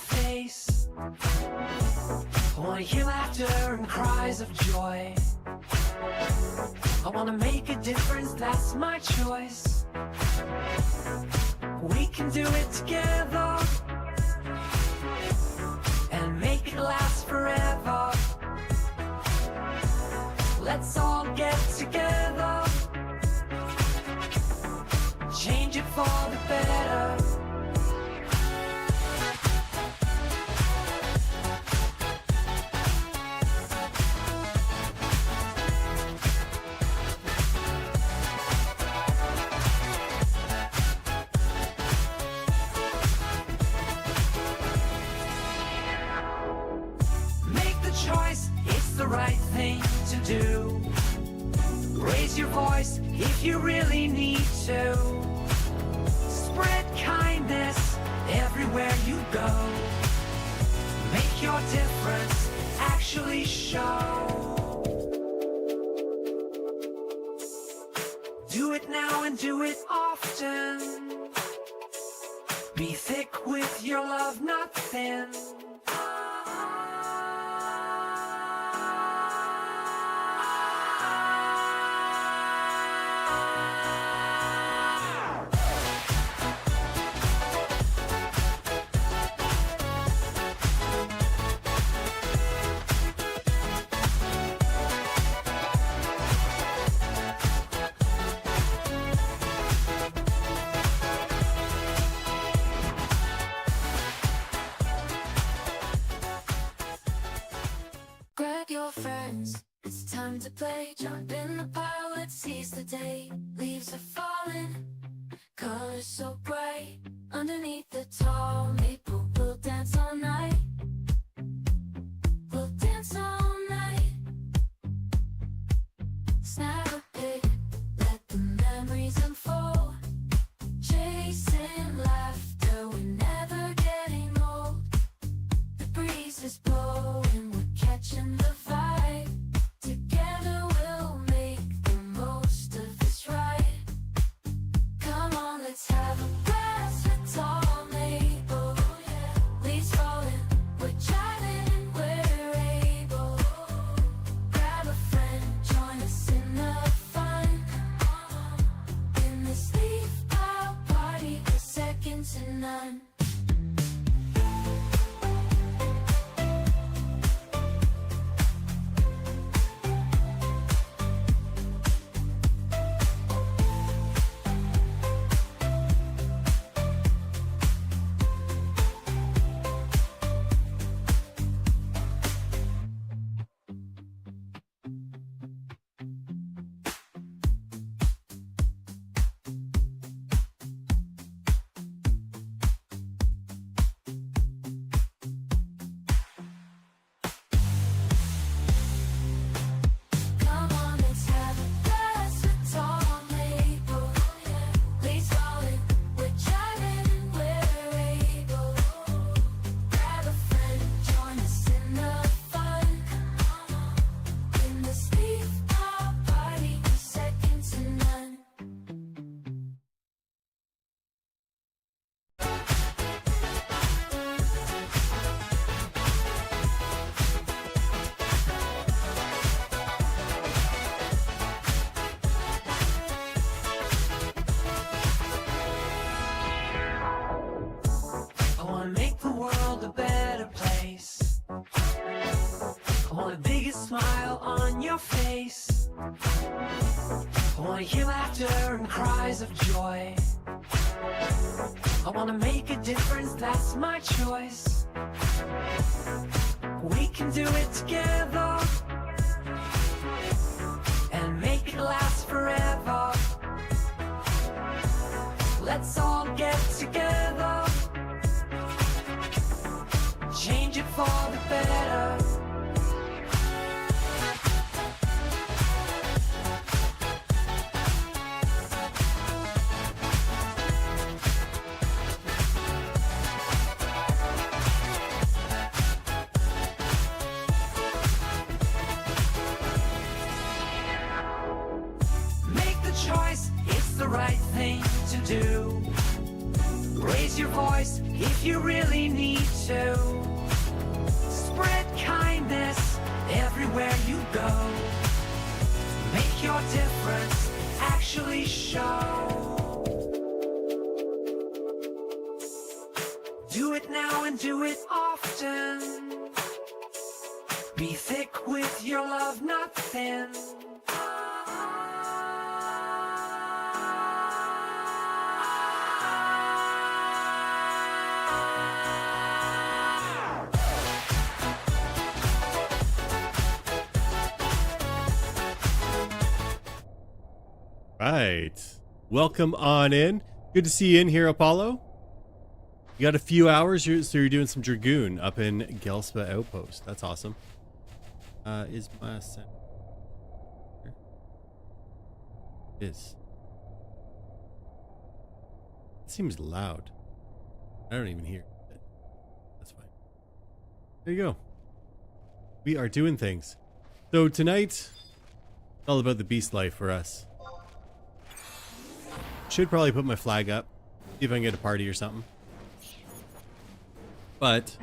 face. I wanna hear laughter and cries of joy. I wanna make a difference, that's my choice. We can do it together and make it last forever. Let's all get together, change it for the better. Choice, it's the right thing to do. Raise your voice if you really need to. Spread kindness everywhere you go. Make your difference actually show. Do it now and do it often. Be thick with your love, not thin. Grab your friends, it's time to play. Jump in the pile, let's seize the day. Leaves are falling, colors so bright. Underneath the tall maple, we'll dance all night. We'll dance all night. Snap a pic, let the memories unfold. Chasing laughter, we're never getting old. The breeze is blowing, we're catching the vibe. Together we'll make the most of this ride. Come on, let's have a blast. It's all maple, leaves falling, we're jiving, we're able. Grab a friend, join us in the fun. In this leaf pile party, we're second to none. Come on, let's have a blast. It's all maple, leaves falling, we're jiving, we're able. Grab a friend, join us in the fun. In this leaf pile party, we're second to none. I wanna make the world a better place. I want the biggest smile on your face. I wanna hear laughter and cries of joy. I wanna make a difference, that's my choice. We can do it together and make it last forever. Let's all get together, change it for the better. if you really need to. Spread kindness everywhere you go. Make your difference actually show. Do it now and do it often. Be thick with your love, not thin. Right. Welcome on in. Good to see you in here, Apollo. You got a few hours, so you're doing some Dragoon up in Gelspa Outpost. That's awesome. Is my sound here? Is. It seems loud. I don't even hear it. That's fine. There you go. We are doing things. So tonight, it's all about the beast life for us. Should probably put my flag up. See if I can get a party or something. But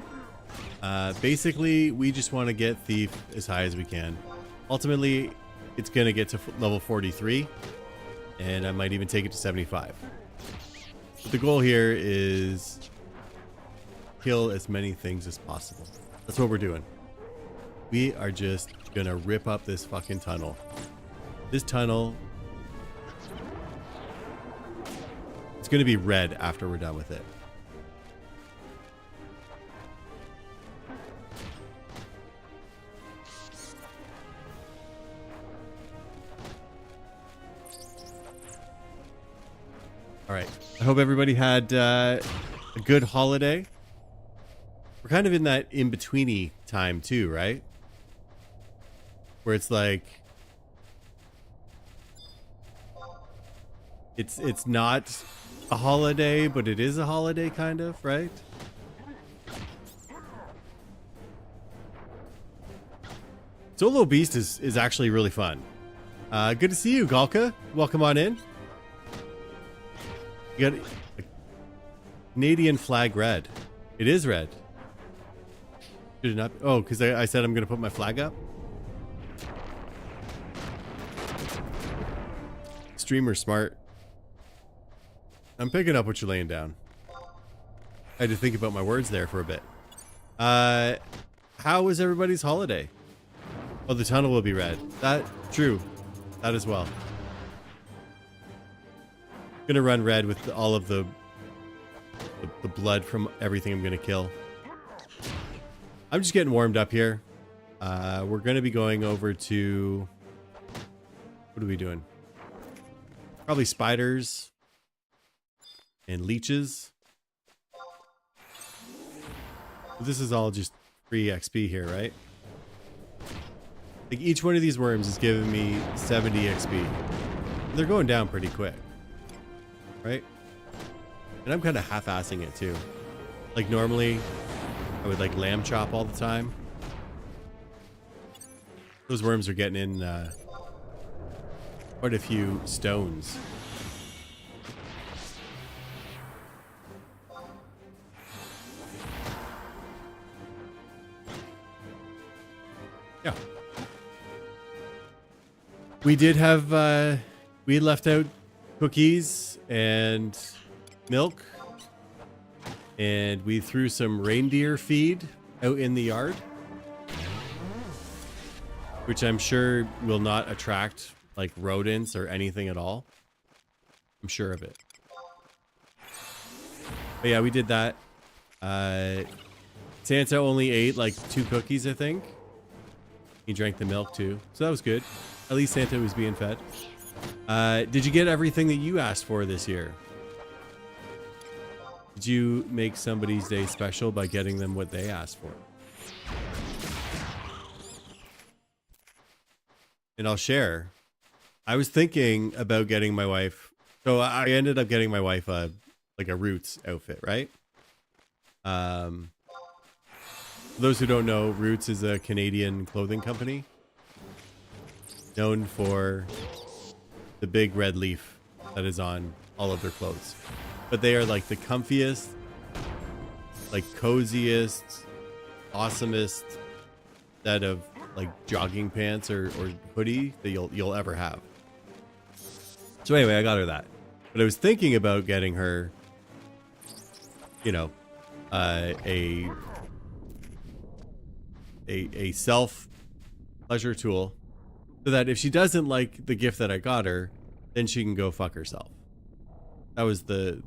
basically, we just want to get Thief as high as we can. Ultimately, it's going to get to level 43. And I might even take it to 75. But the goal here is kill as many things as possible. That's what we're doing. We are just going to rip up this fucking tunnel. This tunnel... it's going to be red after we're done with it. All right. I hope everybody had a good holiday. We're kind of in that in-betweeny time too, right? Where it's like... It's not a holiday, but it is a holiday kind of, right? Solo Beast is actually really fun. Good to see you, Galka. Welcome on in. You got a Canadian flag red. It is red. Should it not? Oh, because I said I'm going to put my flag up. Streamer smart. I'm picking up what you're laying down. I had to think about my words there for a bit. How was everybody's holiday? Oh, the tunnel will be red. That, true. That as well. Gonna run red with all of the blood from everything I'm gonna kill. I'm just getting warmed up here. We're gonna be going over to... what are we doing? Probably spiders. And leeches. This is all just free XP here, right? Like each one of these worms is giving me 70 XP. They're going down pretty quick. Right? And I'm kind of half-assing it too. Like normally, I would like lamb chop all the time. Those worms are getting in quite a few stones. Yeah. We did have, we left out cookies and milk. And we threw some reindeer feed out in the yard. Which I'm sure will not attract like rodents or anything at all. I'm sure of it. But yeah, we did that. Santa only ate like 2 cookies, I think. He drank the milk too. So that was good. At least Santa was being fed. Did you get everything that you asked for this year? Did you make somebody's day special by getting them what they asked for? And I'll share. I was thinking about getting my wife. So I ended up getting my wife a Roots outfit, right? For those who don't know, Roots is a Canadian clothing company known for the big red leaf that is on all of their clothes. But they are like the comfiest, like coziest, awesomest set of like jogging pants or hoodie that you'll ever have. So anyway, I got her that. But I was thinking about getting her, you know, a self pleasure tool, so that if she doesn't like the gift that I got her, then she can go fuck herself. That was the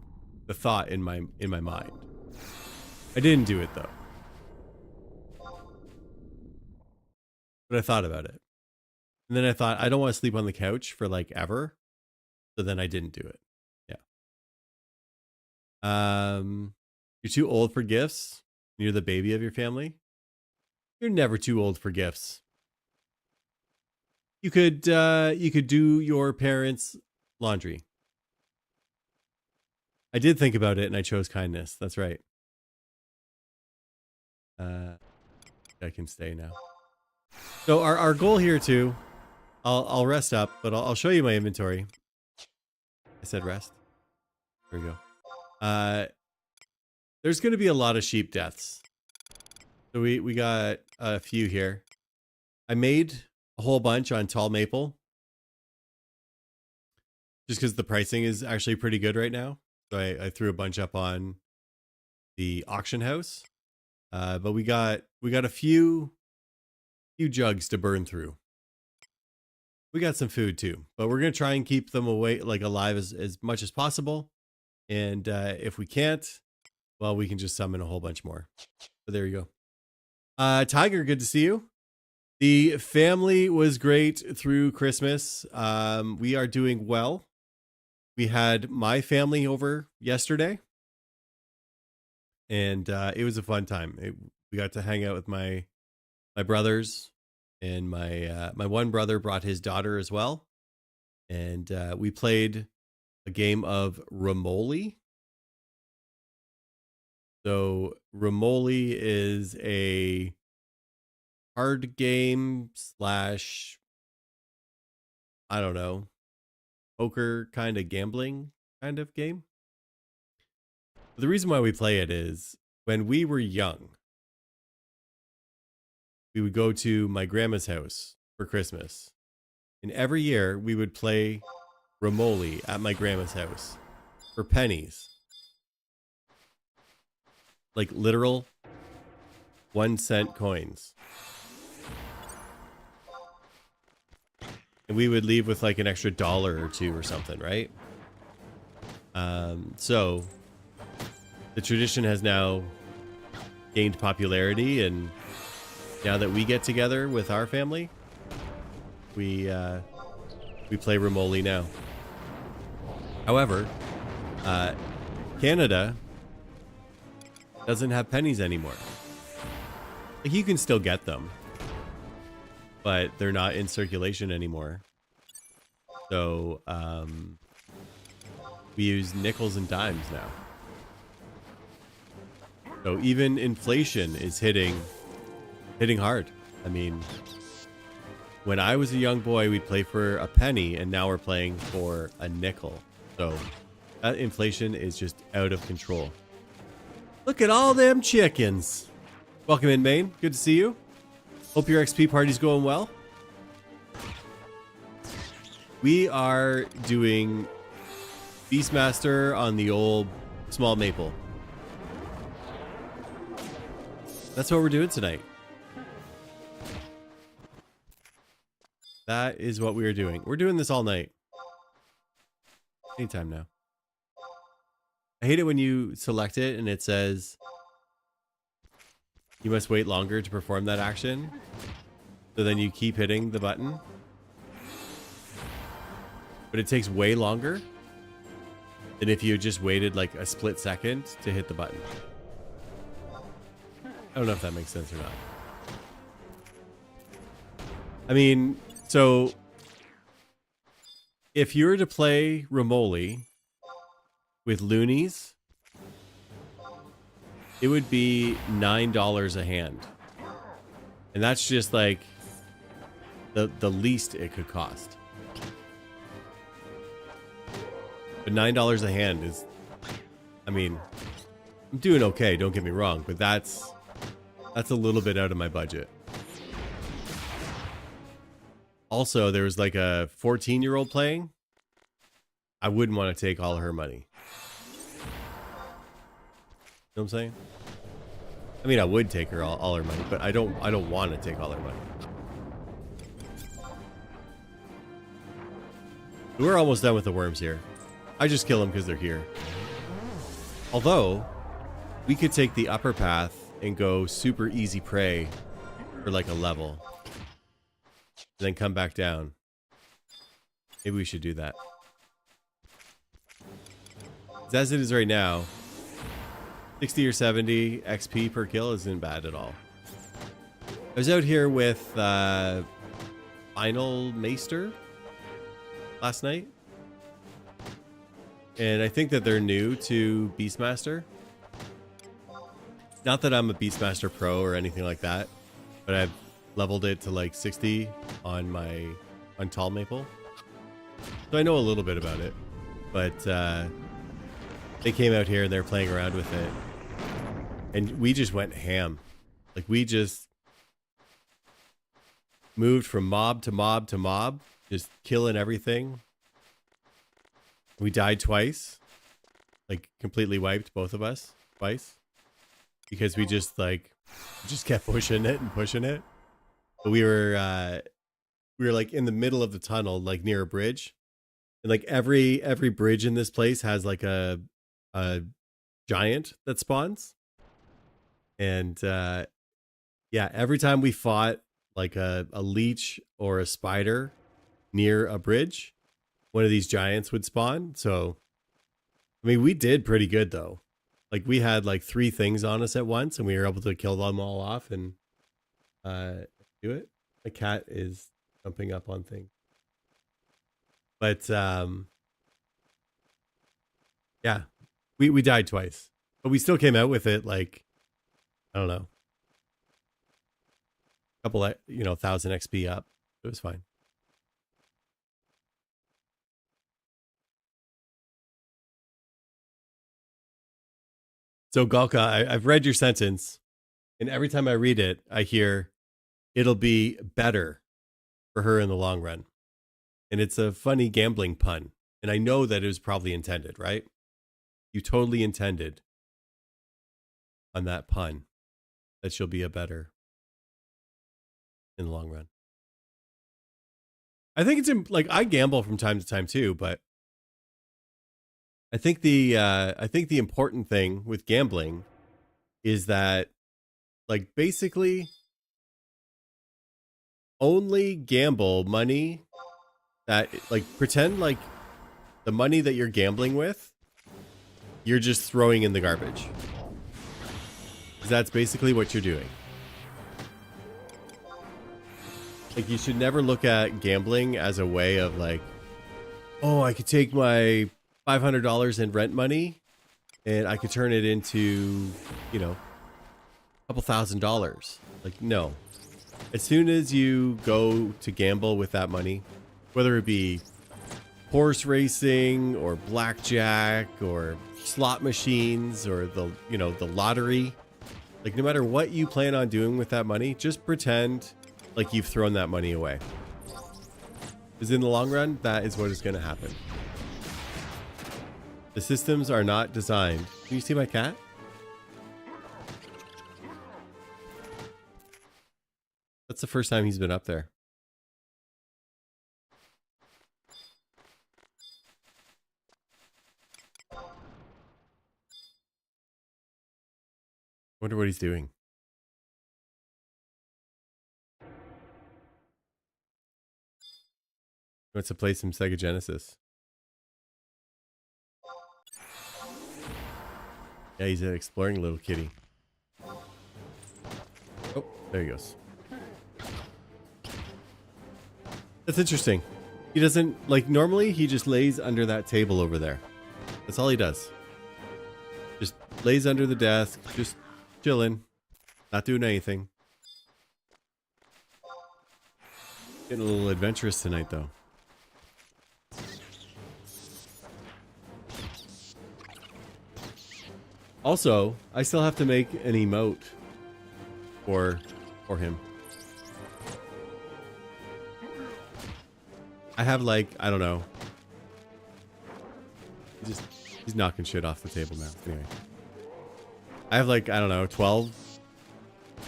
thought in my mind. I didn't do it though. But I thought about it. And then I thought, I don't want to sleep on the couch for like ever. So then I didn't do it. Yeah. You're too old for gifts. You're the baby of your family. You're never too old for gifts. You could do your parents' laundry. I did think about it and I chose kindness. That's right. I can stay now. So our goal here too, I'll rest up, but I'll show you my inventory. I said rest. There we go. There's going to be a lot of sheep deaths. So we got a few here. I made a whole bunch on tall maple. Just because the pricing is actually pretty good right now. So I threw a bunch up on the auction house. But we got a few jugs to burn through. We got some food too, but we're going to try and keep them away, like alive as much as possible. And if we can't, well, we can just summon a whole bunch more. But there you go. Tiger, good to see you. The family was great through Christmas. We are doing well. We had my family over yesterday, and it was a fun time. We got to hang out with my brothers, and my one brother brought his daughter as well, and we played a game of Ramoli. So Ramoli is a card game / I don't know, poker kind of gambling kind of game. The reason why we play it is when we were young, we would go to my grandma's house for Christmas. And every year we would play Ramoli at my grandma's house for pennies. Like literal 1-cent coins. And we would leave with like an extra $1 or $2 or something, right? So the tradition has now gained popularity, and now that we get together with our family, we play Ramoli now. However, Canada doesn't have pennies anymore. Like, you can still get them, but they're not in circulation anymore. So we use nickels and dimes now. So even inflation is hitting hard. I mean, when I was a young boy, we'd play for a penny, and now we're playing for a nickel. So that inflation is just out of control. Look at all them chickens. Welcome in, Maine. Good to see you. Hope your XP party's going well. We are doing Beastmaster on the old small maple. That's what we're doing tonight. That is what we are doing. We're doing this all night. Anytime now. I hate it when you select it and it says you must wait longer to perform that action. So then you keep hitting the button. But it takes way longer than if you just waited like a split second to hit the button. I don't know if that makes sense or not. I mean, so if you were to play Ramoli with loonies, it would be $9 a hand. And that's just like the least it could cost. But $9 a hand is, I mean, I'm doing okay, don't get me wrong, but that's a little bit out of my budget. Also, there was like a 14-year-old playing. I wouldn't want to take all of her money. You know what I'm saying? I mean, I would take her all her money, but I don't want to take all her money. We're almost done with the worms here. I just kill them because they're here. Although, we could take the upper path and go super easy prey for like a level. And then come back down. Maybe we should do that. As it is right now, 60 or 70 XP per kill isn't bad at all. I was out here with Final Maester last night. And I think that they're new to Beastmaster. Not that I'm a Beastmaster Pro or anything like that, but I've leveled it to like 60 on Tall Maple. So I know a little bit about it. But they came out here and they're playing around with it. And we just went ham. Like we just moved from mob to mob to mob, just killing everything. We died twice. Like completely wiped both of us twice. Because we just kept pushing it and pushing it. But we were like in the middle of the tunnel, like near a bridge. And like every bridge in this place has like a giant that spawns. And yeah, every time we fought like a leech or a spider near a bridge, one of these giants would spawn. So I mean, we did pretty good though. Like we had like 3 things on us at once and we were able to kill them all off and do it. The cat is jumping up on things. But yeah, we died twice, but we still came out with it like, I don't know, a couple of, 1,000 XP up. It was fine. So Galka, I've read your sentence, and every time I read it, I hear it'll be better for her in the long run. And it's a funny gambling pun. And I know that it was probably intended, right? You totally intended on that pun that she'll be a better in the long run. I think it's like I gamble from time to time too, but I think the important thing with gambling is that like basically only gamble money that like pretend like the money that you're gambling with, you're just throwing in the garbage. 'Cause that's basically what you're doing. Like you should never look at gambling as a way of like, oh, I could take my $500 in rent money and I could turn it into, a couple $1,000. Like, no. As soon as you go to gamble with that money, whether it be horse racing or blackjack or slot machines or the lottery, like no matter what you plan on doing with that money, just pretend like you've thrown that money away. Because in the long run, that is what is going to happen. The systems are not designed. Can you see my cat? That's the first time he's been up there. Wonder what he's doing. He wants to play some Sega Genesis. Yeah, he's an exploring little kitty. Oh, there he goes. That's interesting. He doesn't, like, normally he just lays under that table over there. That's all he does. Just lays under the desk, just chilling, not doing anything. Getting a little adventurous tonight, though. Also, I still have to make an emote for him. I have like, I don't know. He's knocking shit off the table now. Anyway. I have like, I don't know,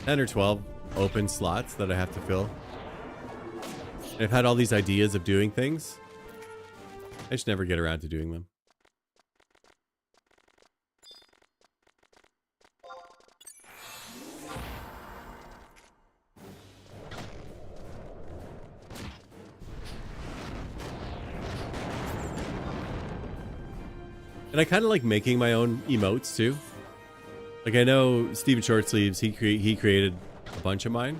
10 or 12 open slots that I have to fill. And I've had all these ideas of doing things. I just never get around to doing them. And I kind of like making my own emotes too. Like I know Steven Shortsleeves, he created a bunch of mine.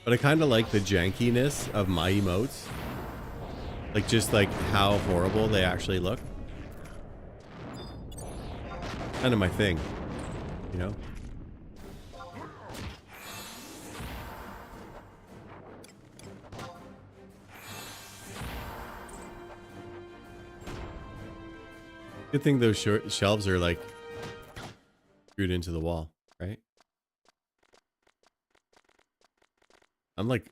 But I kind of like the jankiness of my emotes. Like just like how horrible they actually look. Kind of my thing, you know? Good thing those shelves are like screwed into the wall, right? I'm like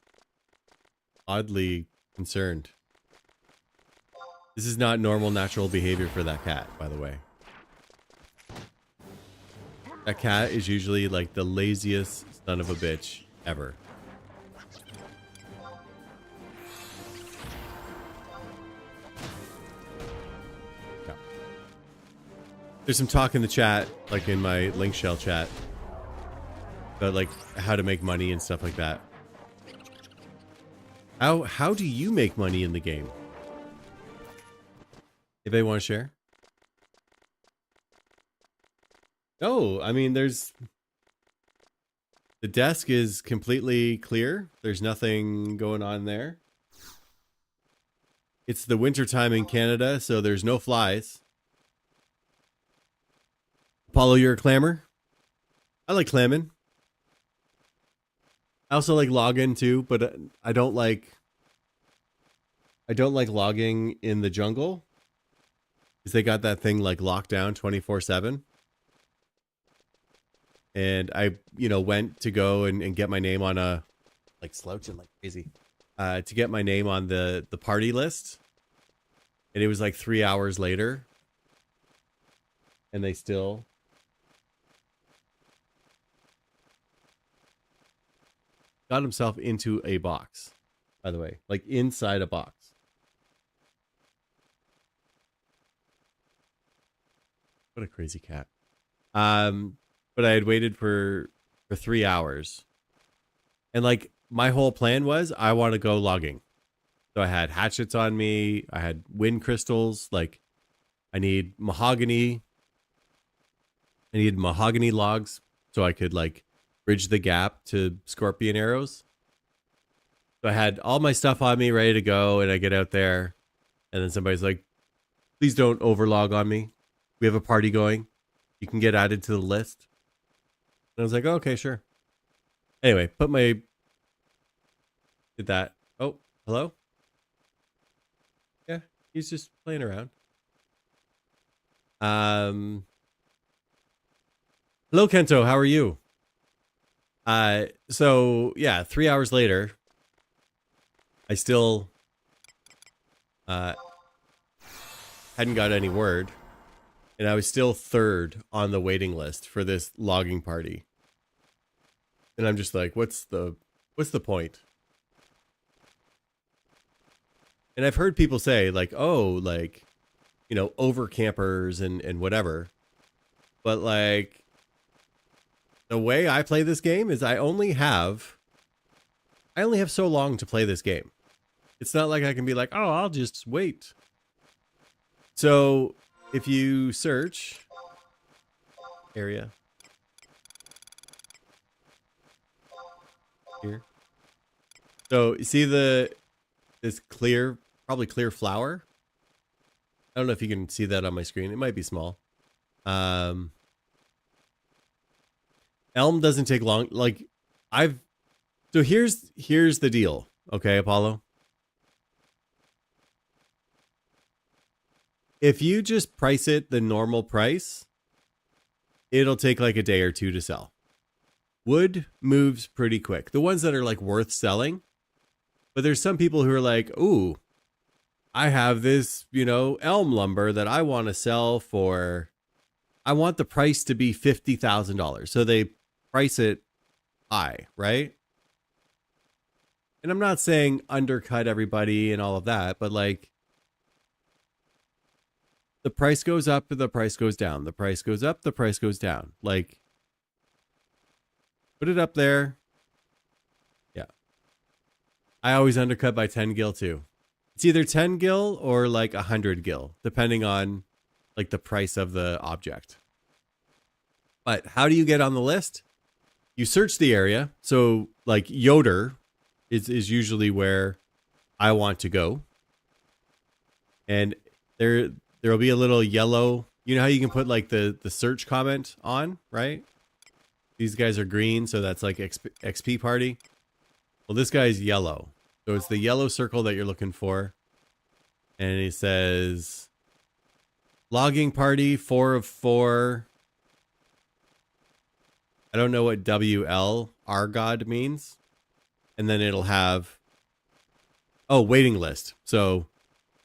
oddly concerned. This is not normal natural behavior for that cat, by the way. That cat is usually like the laziest son of a bitch ever. There's some talk in the chat, like in my link shell chat, about like how to make money and stuff like that. How do you make money in the game? Anybody want to share? Oh, I mean, the desk is completely clear. There's nothing going on there. It's the winter time in Canada, so there's no flies. Apollo, you're a clammer? I like clamming. I also like logging too, but I don't like logging in the jungle. Because they got that thing like locked down 24/7. And I, went to go and get my name on a, like slouching like crazy, to get my name on the party list. And it was like 3 hours later. And they still... got himself into a box, by the way, like inside a box. What a crazy cat. But I had waited for 3 hours. And like my whole plan was I want to go logging. So I had hatchets on me. I had wind crystals. Like I need mahogany. I needed mahogany logs so I could like bridge the gap to scorpion arrows. So I had all my stuff on me ready to go, and I get out there and then somebody's like, please don't overlog on me. We have a party going. You can get added to the list. And I was like, oh, okay, sure. Anyway, did that. Oh, hello? Yeah, he's just playing around. Hello, Kento, how are you? So yeah, 3 hours later, I still hadn't got any word, and I was still third on the waiting list for this logging party. And I'm just like, what's the point? And I've heard people say like, oh, like, over campers and whatever. But like, the way I play this game is I only have so long to play this game. It's not like I can be like, oh, I'll just wait. So if you search area here. So you see this clear, probably clear flower. I don't know if you can see that on my screen. It might be small. Elm doesn't take long. Like so here's the deal. Okay, Apollo. If you just price it the normal price, it'll take like a day or two to sell. Wood moves pretty quick. The ones that are like worth selling. But there's some people who are like, ooh, I have this, you know, elm lumber that I want to sell for, I want the price to be $50,000. So they price it high, right? And I'm not saying undercut everybody and all of that, but like the price goes up, the price goes down. The price goes up, the price goes down. Like, put it up there. Yeah. I always undercut by 10 gil too. It's either 10 gil or like 100 gil, depending on like the price of the object. But how do you get on the list? You search the area. So like Yoder is usually where I want to go. And there'll be a little yellow, you know how you can put like the search comment on, right? These guys are green, so that's like XP party. Well, this guy's yellow. So it's the yellow circle that you're looking for. And it says logging party 4 of 4. I don't know what WL Argod means. And then it'll have, oh, waiting list. So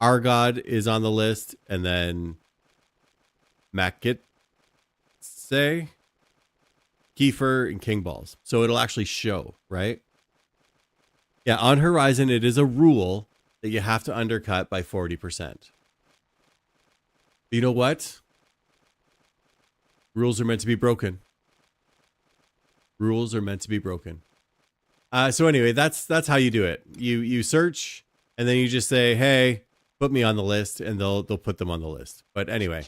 Argod is on the list, and then Macit, say Kiefer and King Balls. So it'll actually show, right? Yeah, on Horizon, it is a rule that you have to undercut by 40%. You know what? Rules are meant to be broken. Rules are meant to be broken. So anyway, that's how you do it. You search, and then you just say, hey, put me on the list, and they'll put them on the list. But anyway,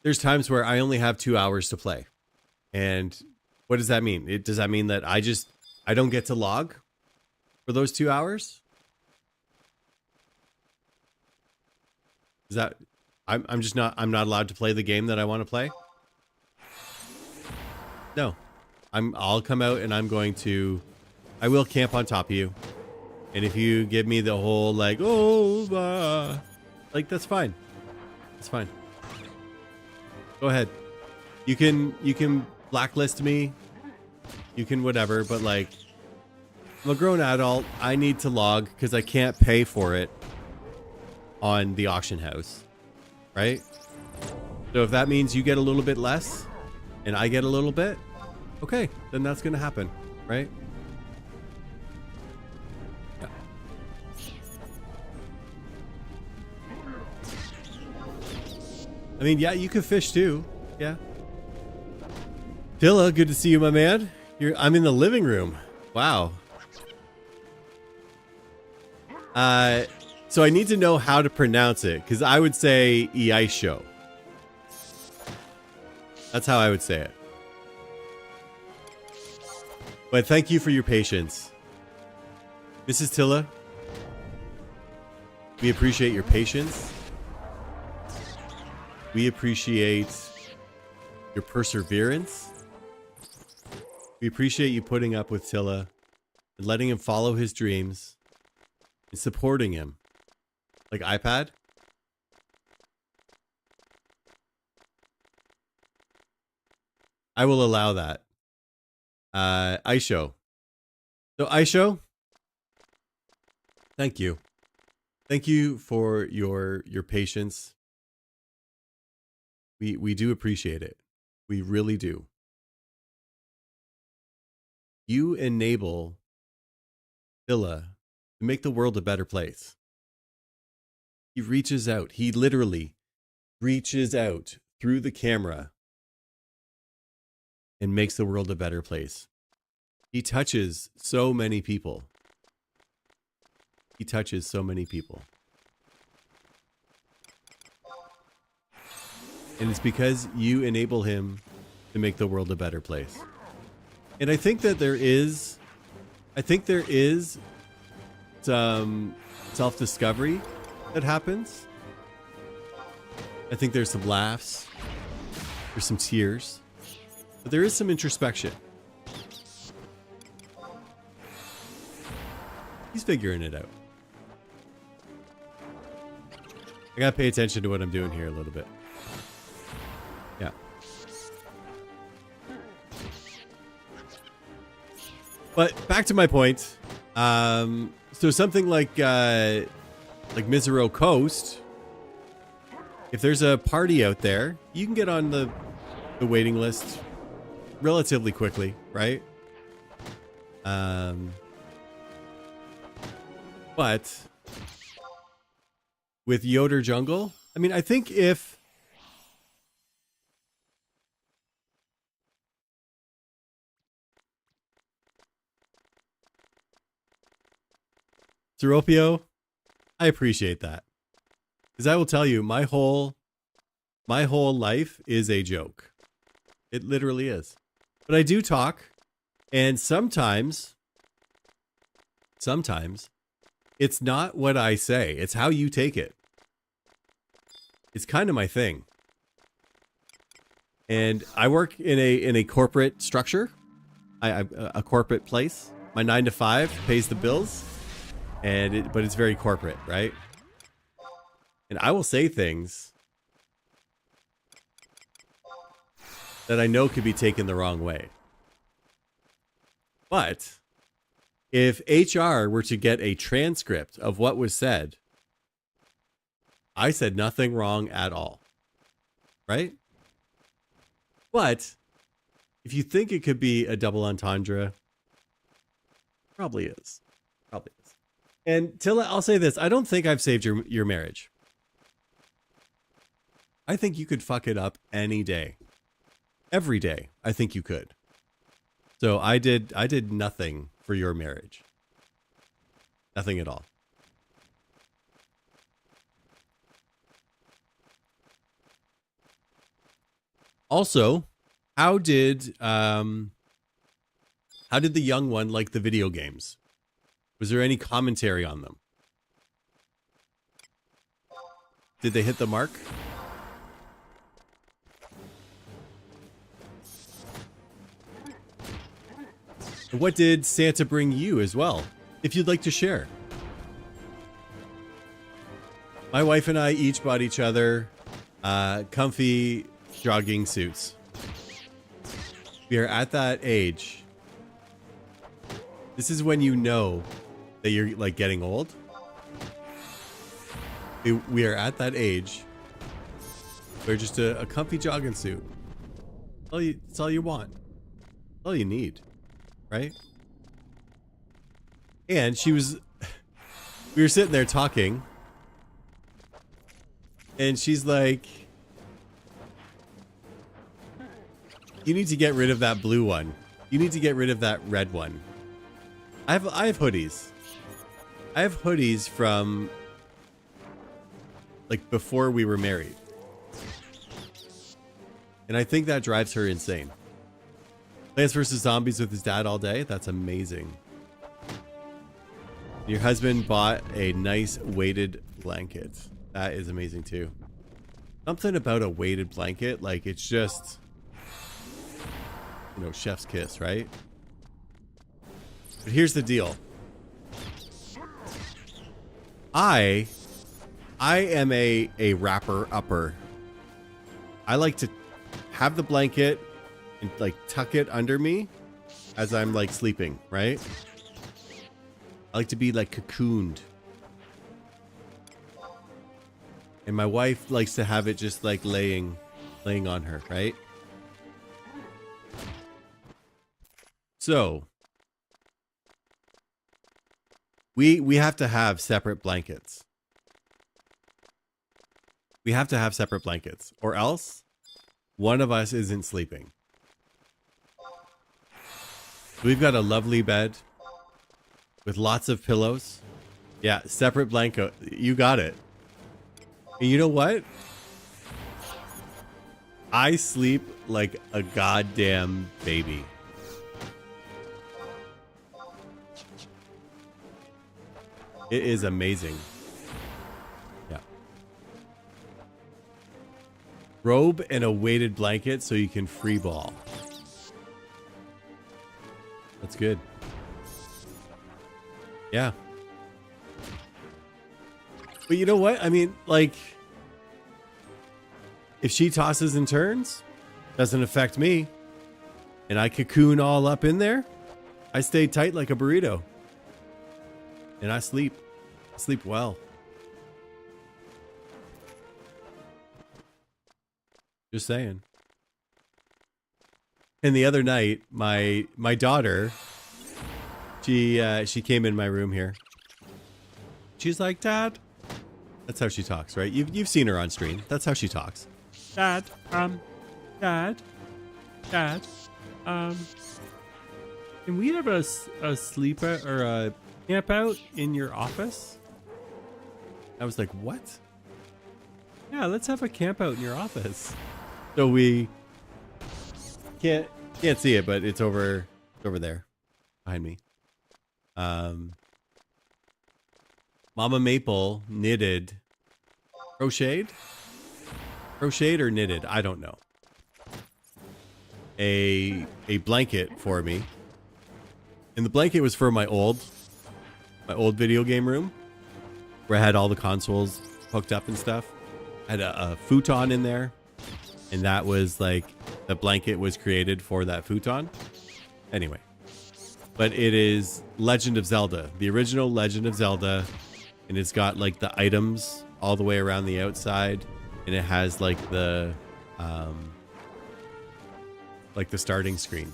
there's times where I only have 2 hours to play. And what does that mean? Does that mean that I don't get to log for those 2 hours? Is that I'm not allowed to play the game that I want to play? No. I'll come out and I will camp on top of you. And if you give me the whole like, oh, like that's fine. That's fine. Go ahead. You can blacklist me. You can whatever, but like I'm a grown adult. I need to log because I can't pay for it on the auction house. Right? So if that means you get a little bit less and I get a little bit, okay, then that's going to happen, right? Yeah. I mean, yeah, you could fish too. Yeah. Dilla, good to see you, my man. I'm in the living room. Wow. So I need to know how to pronounce it, because I would say Eisho. That's how I would say it. But thank you for your patience. Mrs. Tilla, we appreciate your patience. We appreciate your perseverance. We appreciate you putting up with Tilla and letting him follow his dreams and supporting him. Like iPad? I will allow that. Aisho. So Aisho, thank you. Thank you for your patience. We do appreciate it. We really do. You enable Villa to make the world a better place. He reaches out. He literally reaches out through the camera and makes the world a better place. He touches so many people. He touches so many people. And it's because you enable him to make the world a better place. And I think that there is some self-discovery that happens. I think there's some laughs. There's some tears. But there is some introspection. He's figuring it out. I gotta pay attention to what I'm doing here a little bit. Yeah. But back to my point. So something like Misero Coast, if there's a party out there, you can get on the waiting list relatively quickly, right? But with Yoder Jungle, I mean, I think if Seropio, I appreciate that. Because I will tell you, my whole life is a joke. It literally is. But I do talk, and sometimes it's not what I say. It's how you take it. It's kind of my thing. And I work in a corporate structure. A corporate place. My 9 to 5 pays the bills. But it's very corporate, right? And I will say things that I know could be taken the wrong way. But if HR were to get a transcript of what was said, I said nothing wrong at all. Right? But if you think it could be a double entendre, probably is. Probably is. And Tilla, I'll say this. I don't think I've saved your marriage. I think you could fuck it up any day. Every day, I think you could. So I did nothing for your marriage. Nothing at all. Also, how did the young one like the video games? Was there any commentary on them? Did they hit the mark? And what did Santa bring you as well, if you'd like to share? My wife and I each bought each other comfy jogging suits. We are at that age. This is when you know that you're like getting old. We are at that age where just a comfy jogging suit. It's all you want. It's all you need. Right? And we were sitting there talking, and she's like, you need to get rid of that blue one. You need to get rid of that red one. I have hoodies. I have hoodies from like before we were married. And I think that drives her insane. Plants vs. Zombies with his dad all day. That's amazing. Your husband bought a nice weighted blanket. That is amazing too. Something about a weighted blanket, like it's just, you know, chef's kiss, right? But here's the deal. I am a wrapper upper. I like to have the blanket and like tuck it under me as I'm like sleeping, right? I like to be like cocooned. And my wife likes to have it just like laying on her, right? So we have to have separate blankets. We have to have separate blankets, or else one of us isn't sleeping. We've got a lovely bed with lots of pillows. Yeah, separate blanket. You got it. And you know what? I sleep like a goddamn baby. It is amazing. Yeah. Robe and a weighted blanket so you can free ball. That's good. Yeah. But you know what? I mean, like, if she tosses and turns, doesn't affect me. And I cocoon all up in there. I stay tight like a burrito. And I sleep. I sleep well. Just saying. And the other night, my daughter, she came in my room here. She's like, Dad. That's how she talks, right? You've seen her on stream. That's how she talks. Dad, Dad, can we have a sleep out or a camp out in your office? I was like, what? Yeah, let's have a camp out in your office. So we can't see it, but it's over there behind me. Mama Maple crocheted or knitted, I don't know, a blanket for me. And the blanket was for my old video game room where I had all the consoles hooked up and stuff. I had a futon in there, and that was like, the blanket was created for that futon. Anyway, but it is Legend of Zelda, the original Legend of Zelda, and it's got like the items all the way around the outside, and it has like the starting screen.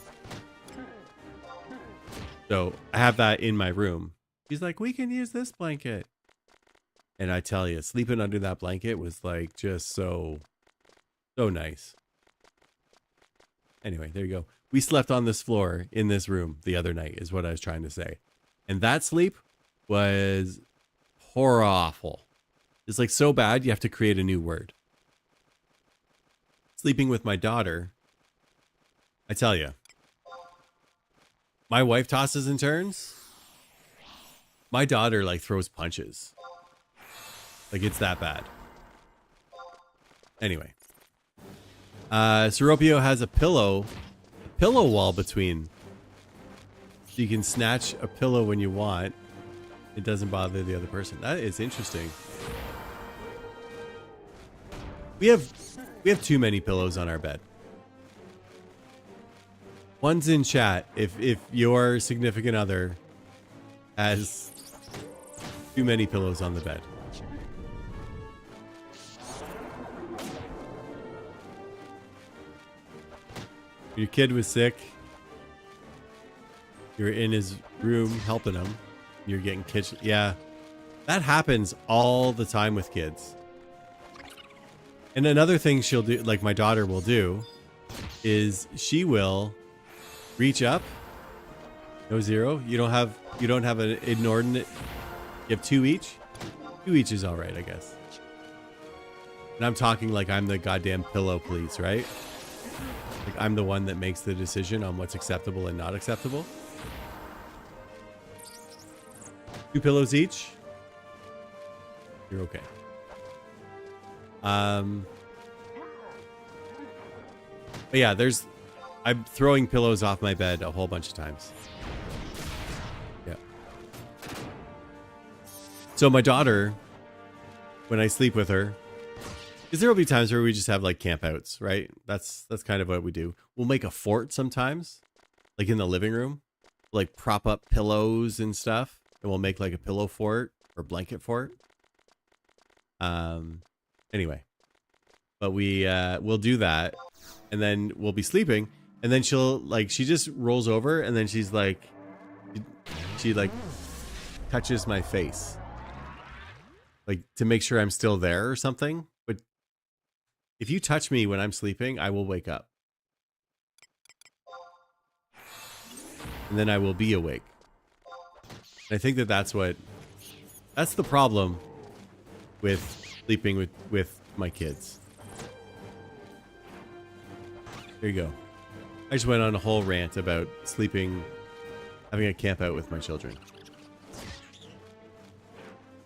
So I have that in my room. He's like, we can use this blanket. And I tell you, sleeping under that blanket was like just so nice. Anyway, there you go. We slept on this floor in this room the other night is what I was trying to say. And that sleep was horror awful. It's like so bad you have to create a new word. Sleeping with my daughter, I tell you, my wife tosses and turns. My daughter like throws punches. Like it's that bad. Anyway. Seropio has a pillow wall between. So you can snatch a pillow when you want. It doesn't bother the other person. That is interesting. We have too many pillows on our bed. One's in chat. If your significant other has too many pillows on the bed. Your kid was sick. You're in his room helping him. You're getting kitchen. Yeah, that happens all the time with kids. And another thing she'll do, like my daughter will do, is she will reach up. No zero. You don't have an inordinate. You have two each. Two each is all right, I guess. And I'm talking like I'm the goddamn pillow police, right? Like I'm the one that makes the decision on what's acceptable and not acceptable. 2 pillows each. You're okay. But yeah, I'm throwing pillows off my bed a whole bunch of times. Yeah. So my daughter, when I sleep with her, because there will be times where we just have like campouts, right? That's kind of what we do. We'll make a fort sometimes, like in the living room, like prop up pillows and stuff, and we'll make like a pillow fort or blanket fort. Anyway, but we'll do that, and then we'll be sleeping, and then she just rolls over, and then she's like, she like touches my face, like to make sure I'm still there or something. But if you touch me when I'm sleeping, I will wake up, and then I will be awake. And I think that's the problem with sleeping with my kids. There you go. I just went on a whole rant about sleeping, having a camp out with my children.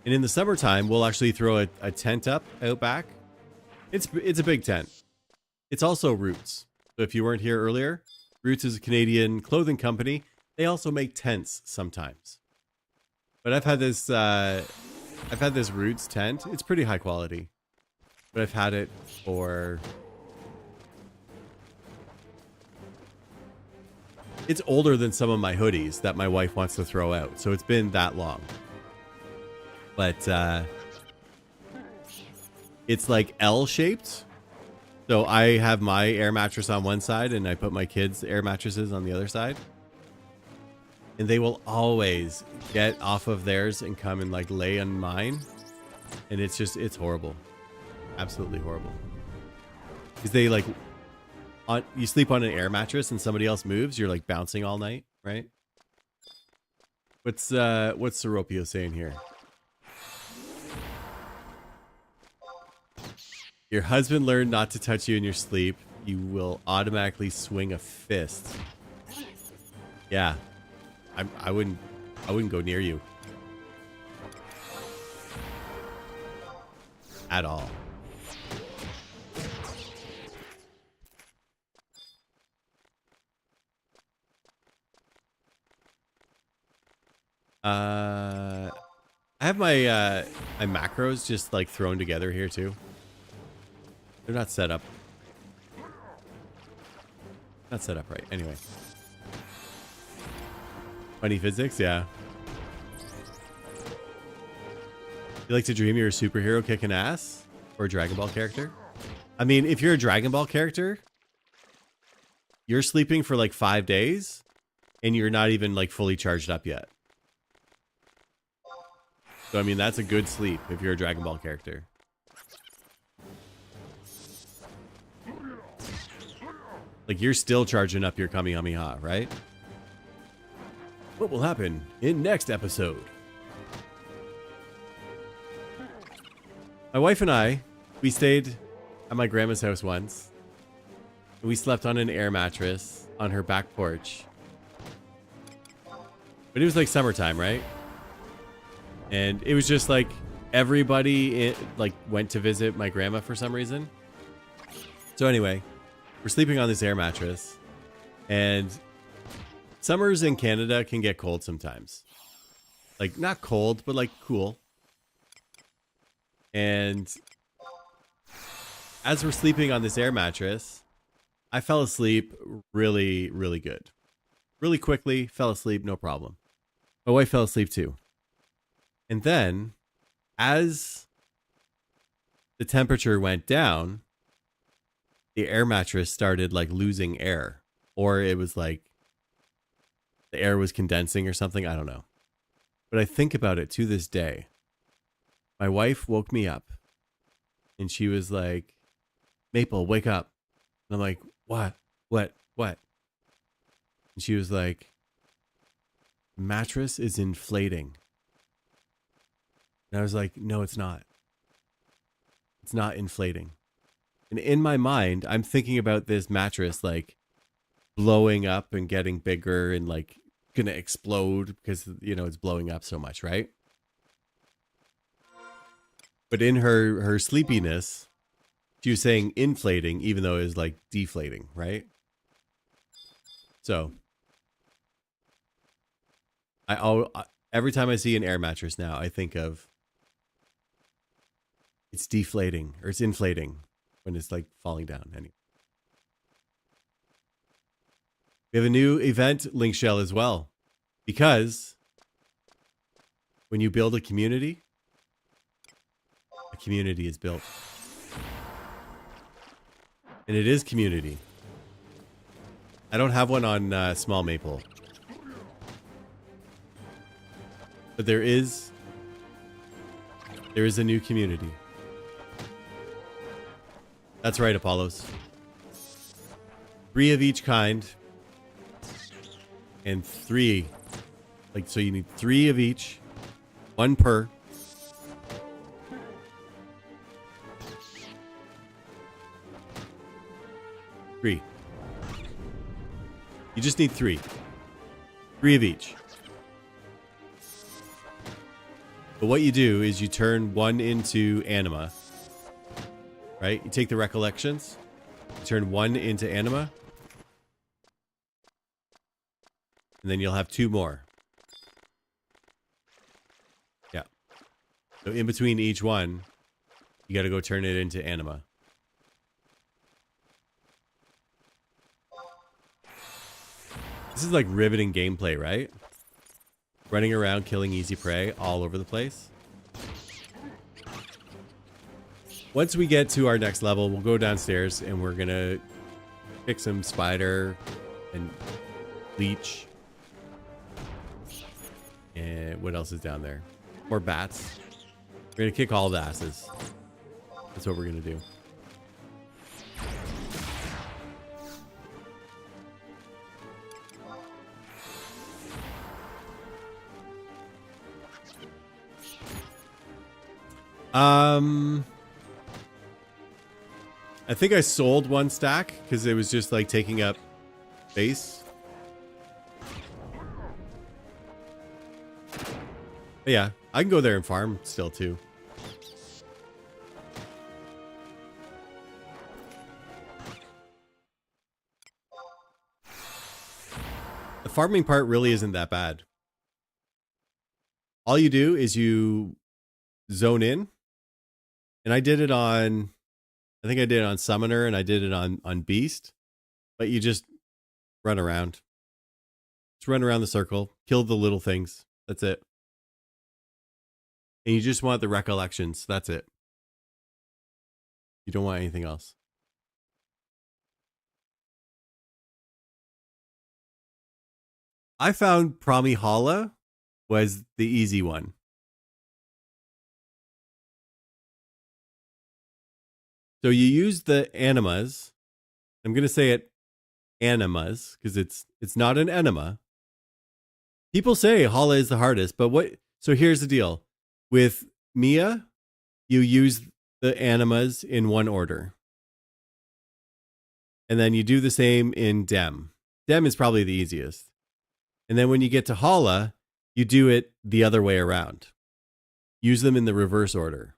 And in the summertime, we'll actually throw a tent up out back. It's a big tent. It's also Roots. So if you weren't here earlier, Roots is a Canadian clothing company. They also make tents sometimes. But I've had this Roots tent. It's pretty high quality. But I've had it for... It's older than some of my hoodies that my wife wants to throw out. So it's been that long. But it's like L-shaped. So I have my air mattress on one side and I put my kids' air mattresses on the other side. And they will always get off of theirs and come and like lay on mine. And it's just, it's horrible. Absolutely horrible. Because they like, you sleep on an air mattress and somebody else moves, you're like bouncing all night, right? What's Seropio saying here? Your husband learned not to touch you in your sleep. You will automatically swing a fist. Yeah. I wouldn't go near you. At all. I have my my macros just like thrown together here too. They're not set up. Not set up right. Anyway. Funny physics, yeah. You like to dream you're a superhero kicking ass? Or a Dragon Ball character? I mean, if you're a Dragon Ball character, you're sleeping for like 5 days and you're not even like fully charged up yet. So, I mean, that's a good sleep if you're a Dragon Ball character. Like, you're still charging up your Kamehameha, right? What will happen in next episode? My wife and I, we stayed at my grandma's house once. We slept on an air mattress on her back porch. But it was like summertime, right? And it was just like everybody like went to visit my grandma for some reason. So anyway, we're sleeping on this air mattress. And summers in Canada can get cold sometimes. Like not cold, but like cool. And as we're sleeping on this air mattress, I fell asleep really, really good. Really quickly, fell asleep, no problem. My wife fell asleep too. And then, as the temperature went down, the air mattress started like losing air. Or it was like the air was condensing or something. I don't know. But I think about it to this day. My wife woke me up and she was like, Maple, wake up. And I'm like, what? And she was like, the mattress is inflating. And I was like, no, it's not. It's not inflating. And in my mind, I'm thinking about this mattress like blowing up and getting bigger and like gonna explode because, you know, it's blowing up so much, right? But in her sleepiness, she was saying inflating, even though it was like deflating, right? So, every time I see an air mattress now, I think of it's deflating or it's inflating when it's like falling down. Anyway, we have a new event link shell as well, because when you build a community is built. And it is community. I don't have one on Small Maple. But there is a new community. That's right, Apollos. 3 of each kind. And 3. Like, so you need 3 of each. 1 per. 3. You just need 3. 3 of each. But what you do is you turn 1 into anima. Right? You take the recollections. You turn 1 into anima. And then you'll have 2 more. Yeah. So in between each one, you got to go turn it into anima. This is like riveting gameplay, right? Running around, killing easy prey all over the place. Once we get to our next level, we'll go downstairs and we're gonna pick some spider and leech. And what else is down there? More bats. We're gonna kick all the asses. That's what we're gonna do. I think I sold one stack because it was just like taking up space. But yeah, I can go there and farm still too. The farming part really isn't that bad. All you do is you zone in, and I did it on, I think I did it on Summoner and I did it on Beast, but you just run around. Just run around the circle, kill the little things. That's it. And you just want the recollections. That's it. You don't want anything else. I found Pramihala was the easy one. So you use the animas. I'm going to say it animas because it's not an enema. People say Hala is the hardest, but what? So here's the deal. With Mia, you use the animas in one order. And then you do the same in Dem. Dem is probably the easiest. And then when you get to Hala, you do it the other way around. Use them in the reverse order.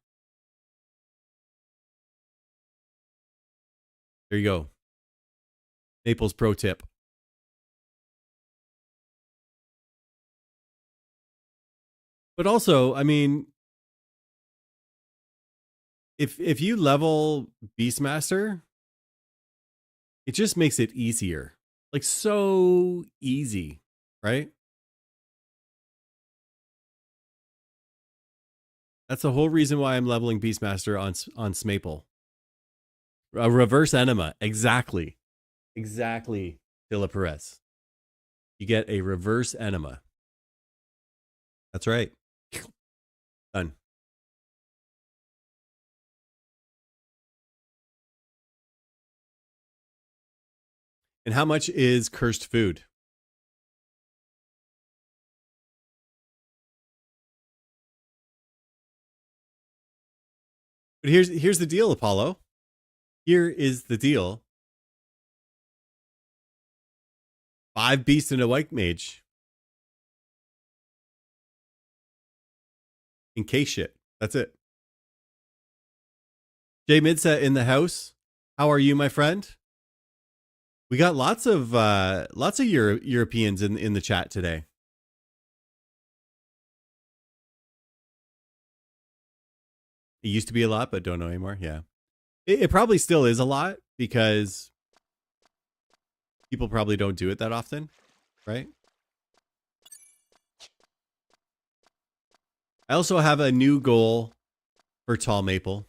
There you go. Naples pro tip. But also, I mean, if you level Beastmaster, it just makes it easier. Like so easy, right? That's the whole reason why I'm leveling Beastmaster on Smaple. A reverse enema. Exactly. Exactly, Dilla Perez. You get a reverse enema. That's right. Done. And how much is cursed food? But here's the deal, Apollo. Here is the deal. 5 beasts and a white mage. In case shit. That's it. Jay Midset in the house. How are you, my friend? We got lots of Europeans in the chat today. It used to be a lot, but don't know anymore. Yeah. It probably still is a lot because people probably don't do it that often, right? I also have a new goal for Tall Maple.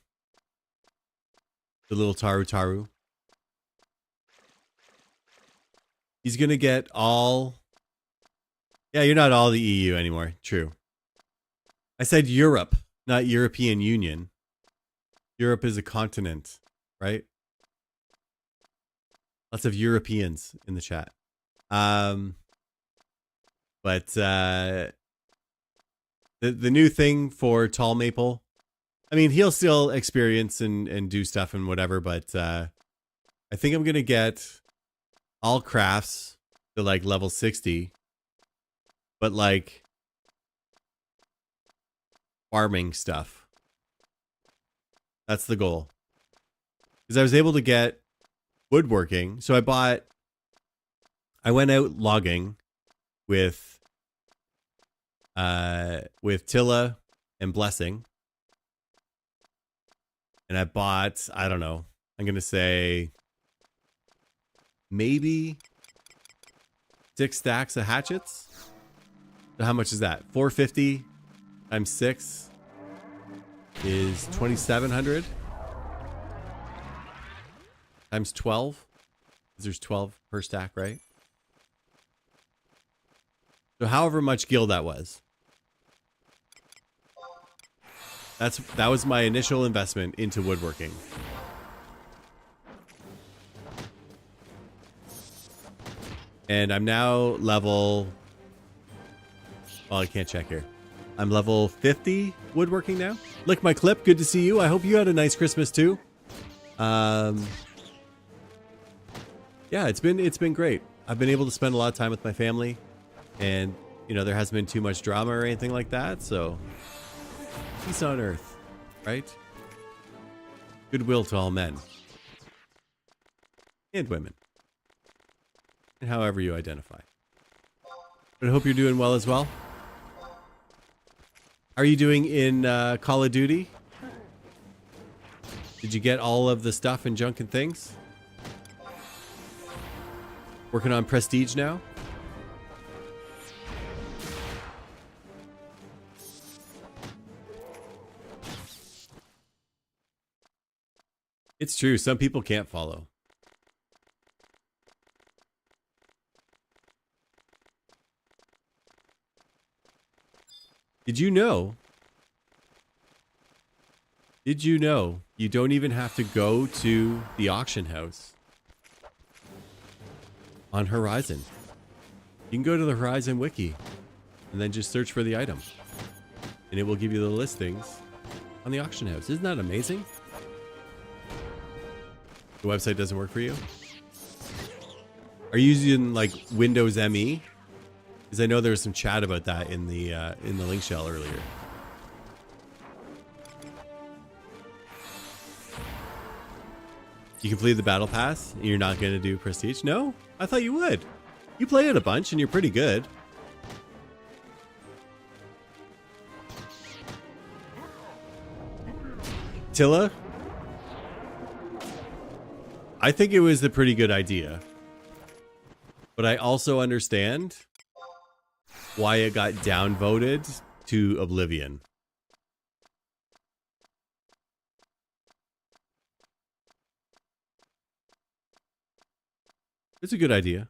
The little Taru Taru. He's going to get all... Yeah, you're not all the EU anymore. True. I said Europe, not European Union. Europe is a continent, right? Lots of Europeans in the chat. But the new thing for Tall Maple, I mean, he'll still experience and do stuff and whatever, but I think I'm going to get all crafts to like level 60, but like farming stuff. That's the goal. Because I was able to get woodworking. So I went out logging with Tilla and Blessing. And I bought, I don't know, I'm going to say maybe 6 stacks of hatchets. So how much is that? 450 times 6 is 2,700 times 12. Because there's 12 per stack, right? So however much gil that was. That was my initial investment into woodworking. And I'm now level... Well, I can't check here. I'm level 50 woodworking now. Lick my clip, good to see you. I hope you had a nice Christmas too. Yeah, it's been great. I've been able to spend a lot of time with my family. And, you know, there hasn't been too much drama or anything like that, so... Peace on earth, right? Goodwill to all men. And women. And however you identify. But I hope you're doing well as well. How are you doing in Call of Duty? Did you get all of the stuff and junk and things? Working on Prestige now? It's true. Some people can't follow. Did you know? Did you know you don't even have to go to the auction house on Horizon? You can go to the Horizon wiki and then just search for the item. And it will give you the listings on the auction house. Isn't that amazing? The website doesn't work for you? Are you using like Windows ME? Because I know there was some chat about that in the link shell earlier. You completed the battle pass and you're not going to do Prestige? No? I thought you would. You play it a bunch and you're pretty good. Tilla? I think it was a pretty good idea. But I also understand why it got downvoted to oblivion. It's a good idea.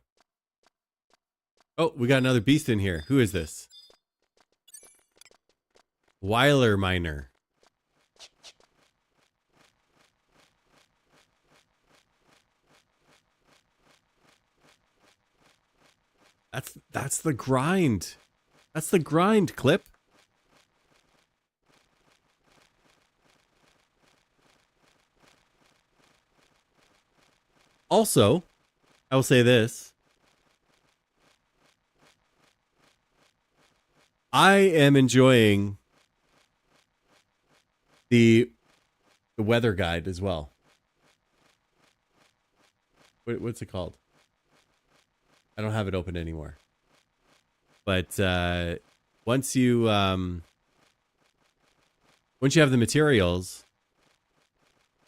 Oh, we got another beast in here. Who is this? Weiler Miner. That's the grind. That's the grind, Clip. Also, I will say this. I am enjoying the weather guide as well. What's it called? I don't have it open anymore. But once you have the materials,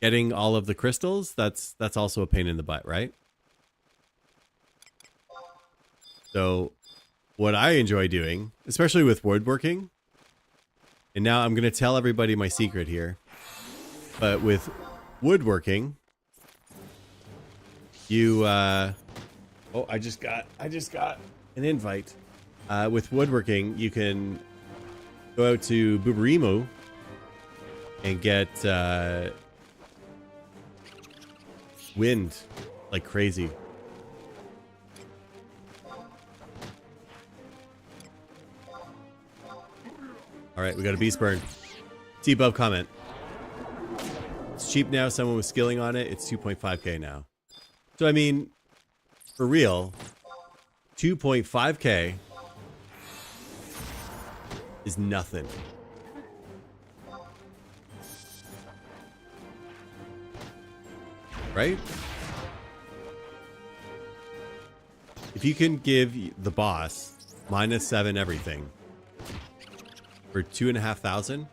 getting all of the crystals, that's also a pain in the butt, right? So what I enjoy doing, especially with woodworking, and now I'm going to tell everybody my secret here, but with woodworking, you oh, I just got an invite. With woodworking, you can go out to Bubarimu and get wind like crazy. All right, we got a beast burn. T-Bub comment. It's cheap now. Someone was skilling on it. It's 2.5k now. So, I mean, for real, 2.5k is nothing. Right? If you can give the boss -7 everything for 2,500,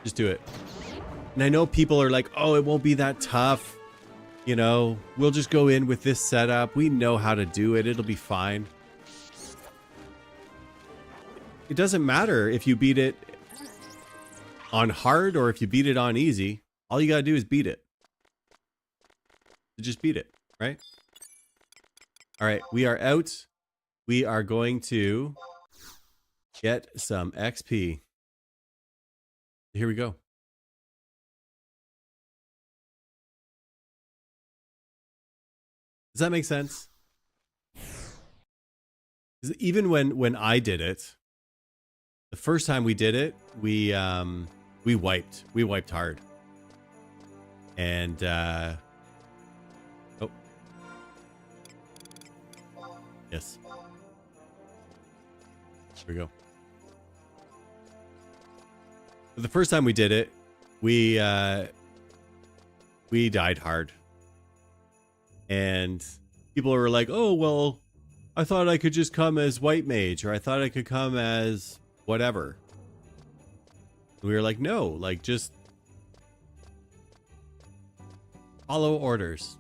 Just do it. And I know people are like, oh, it won't be that tough. You know, we'll just go in with this setup. We know how to do it. It'll be fine. It doesn't matter if you beat it on hard or if you beat it on easy. All you gotta do is beat it. Just beat it, right? All right, we are out. We are going to get some XP. Here we go. Does that make sense? 'Cause even when I did it, the first time we did it, we wiped hard. And oh. Yes. Here we go. But the first time we did it, we died hard. And people were like, "Oh, well, I thought I could just come as white mage, or I thought I could come as whatever." We were like, "No, like just follow orders.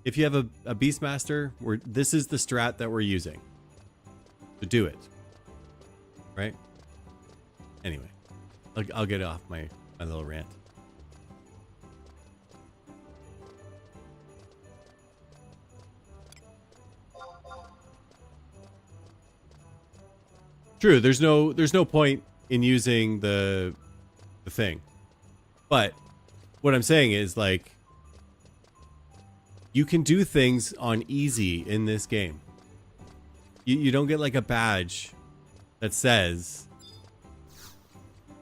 If you have a Beastmaster, this is the strat that we're using. So do it." Right? Anyway, I'll get off my little rant. True, there's no point in using the thing. But what I'm saying is, like, you can do things on easy in this game. You don't get like a badge that says,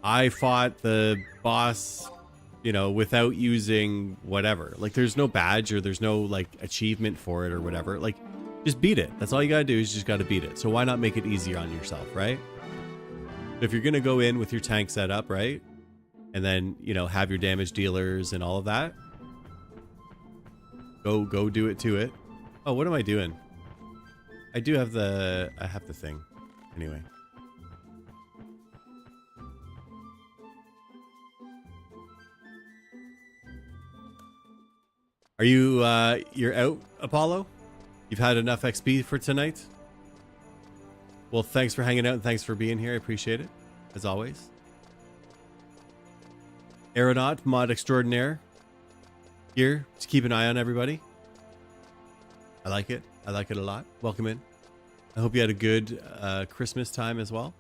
I fought the boss, you know, without using whatever. Like, there's no badge or there's no like achievement for it or whatever. Like, just beat it. That's all you gotta do, is you just gotta beat it. So why not make it easier on yourself, right? If you're gonna go in with your tank setup, right? And then, you know, have your damage dealers and all of that. Go do it to it. Oh, what am I doing? I have the thing. Anyway. Are you you're out, Apollo? You've had enough XP for tonight? Well, thanks for hanging out and thanks for being here. I appreciate it, as always. Aeronaut, mod extraordinaire. Here to keep an eye on everybody. I like it. I like it a lot. Welcome in. I hope you had a good Christmas time as well.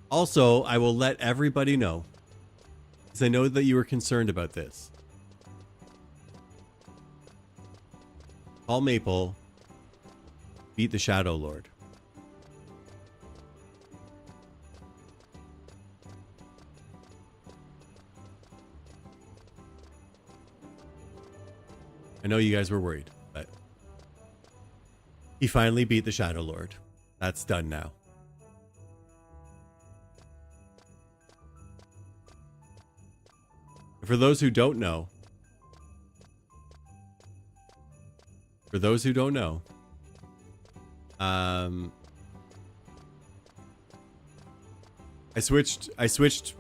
Also, I will let everybody know, because I know that you were concerned about this. Paul Maple beat the Shadow Lord. I know you guys were worried, but he finally beat the Shadow Lord. That's done now. For those who don't know, I switched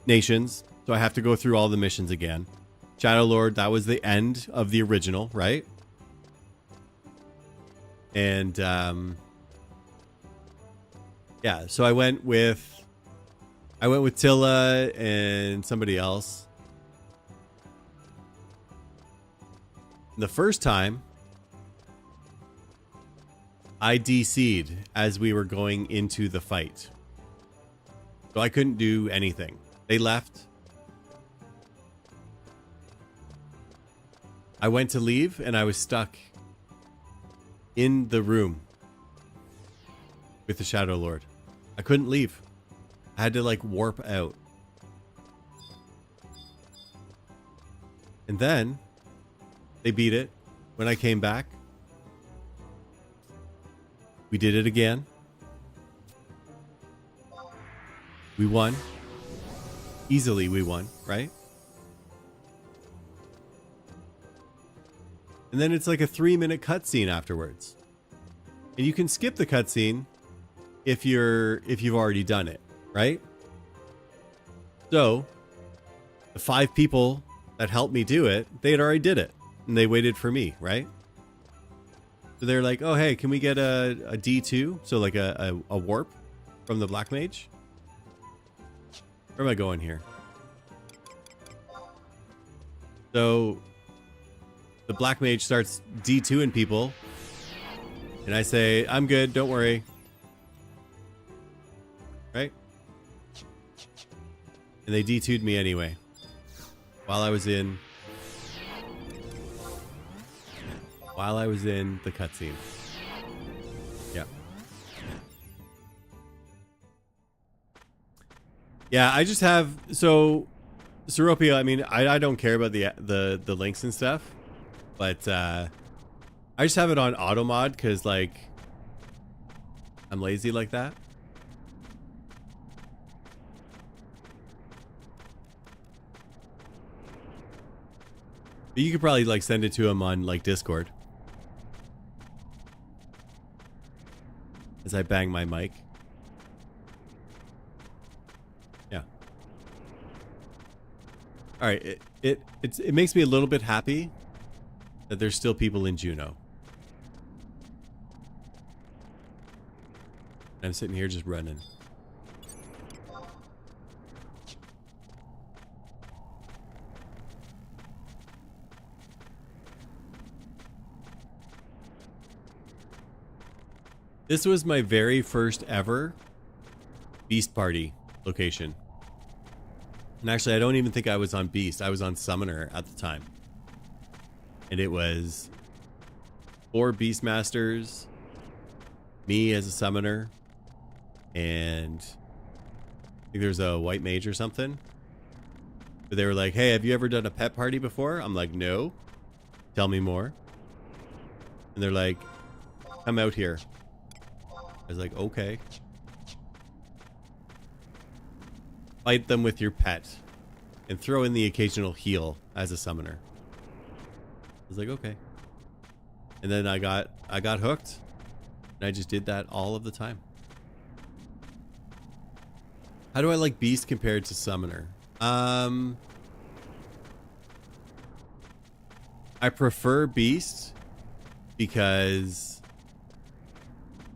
nations, so I have to go through all the missions again. Shadow Lord, that was the end of the original, right? And yeah, so I went with Tilla and somebody else. The first time, I DC'd as we were going into the fight. So I couldn't do anything. They left. I went to leave and I was stuck in the room with the Shadow Lord. I couldn't leave. I had to like warp out. And then they beat it. When I came back, we did it again. We won. Easily we won, right? And then it's like a 3-minute cutscene afterwards. And you can skip the cutscene if you've already done it, right? So the 5 people that helped me do it, they had already did it. And they waited for me, right? So they're like, oh, hey, can we get a D2? So like a warp from the Black Mage? Where am I going here? So the Black Mage starts D2ing people. And I say, I'm good, don't worry. Right? And they D2'd me anyway. While I was in the cutscene. Yeah. Yeah, I just have, so Seropia, I mean, I don't care about the links and stuff, but I just have it on auto mod because like I'm lazy like that. But you could probably like send it to him on like Discord. As I bang my mic. Yeah. All right, it makes me a little bit happy that there's still people in Juno. I'm sitting here just running. This was my very first ever Beast Party location. And actually, I don't even think I was on Beast. I was on Summoner at the time. And it was 4 Beastmasters, me as a Summoner, and I think there was a White Mage or something. But they were like, hey, have you ever done a pet party before? I'm like, no. Tell me more. And they're like, come out here. I was like, okay. Fight them with your pet and throw in the occasional heal as a summoner. I was like, okay. And then I got hooked and I just did that all of the time. How do I like Beast compared to Summoner? I prefer Beast because,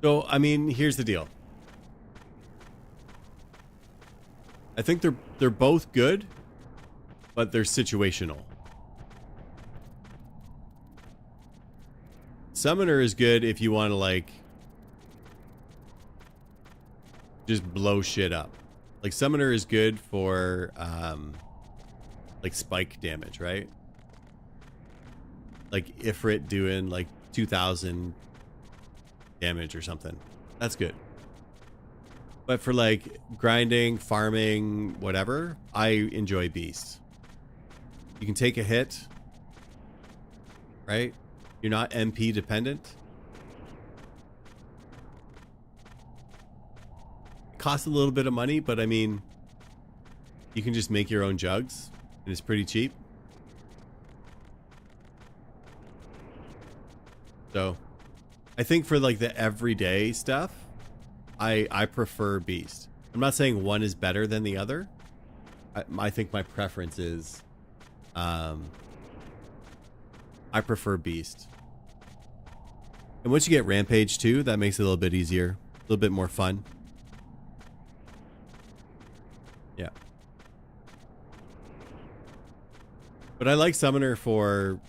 so, I mean, here's the deal. I think they're both good, but they're situational. Summoner is good if you want to like just blow shit up. Like Summoner is good for like spike damage, right? Like Ifrit doing like 2,000 damage or something. That's good. But for like grinding, farming, whatever, I enjoy Beast. You can take a hit, right? You're not MP dependent. It costs a little bit of money, but I mean, you can just make your own jugs and it's pretty cheap. So I think for like the everyday stuff, I prefer Beast. I'm not saying one is better than the other. I think my preference is I prefer Beast. And once you get Rampage too, that makes it a little bit easier, a little bit more fun. Yeah. But I like Summoner for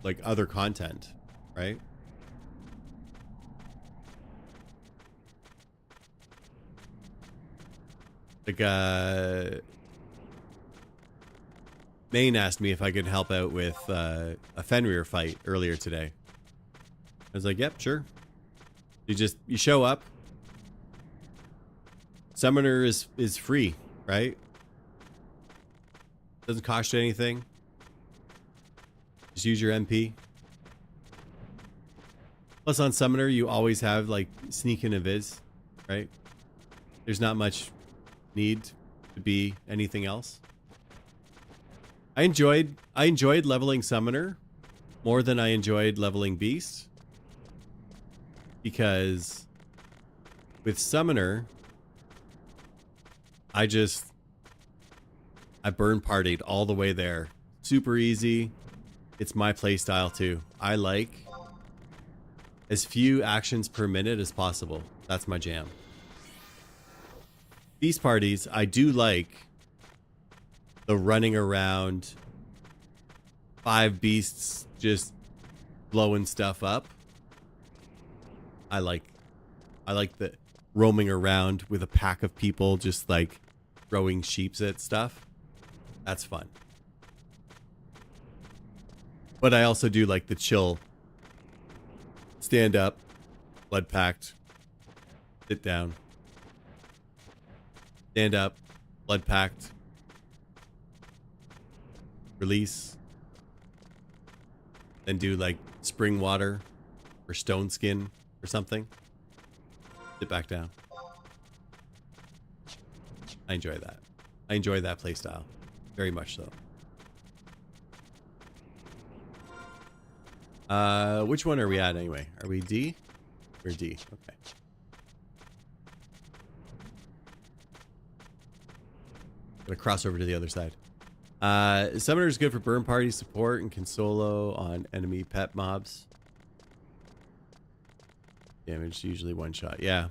like other content, right? Like, Maine asked me if I could help out with a Fenrir fight earlier today. I was like, yep, sure. You show up. Summoner is free, right? Doesn't cost you anything. Just use your MP. Plus on Summoner, you always have like sneak and a viz, right? There's not much need to be anything else. I enjoyed leveling Summoner more than I enjoyed leveling Beast. Because with Summoner, I burn partied all the way there. Super easy. It's my playstyle too. I like as few actions per minute as possible. That's my jam. Beast parties, I do like the running around, 5 beasts just blowing stuff up. I like the roaming around with a pack of people just like throwing sheeps at stuff. That's fun. But I also do like the chill, stand up, blood pact, sit down, stand up, blood pact, release, then do like spring water or stone skin or something. Sit back down. I enjoy that. I enjoy that playstyle. Very much so. Which one are we at anyway? Are we D? We're D. Okay. Gonna cross over to the other side. Summoner is good for burn party support and can solo on enemy pet mobs. Damage usually one shot. Yeah.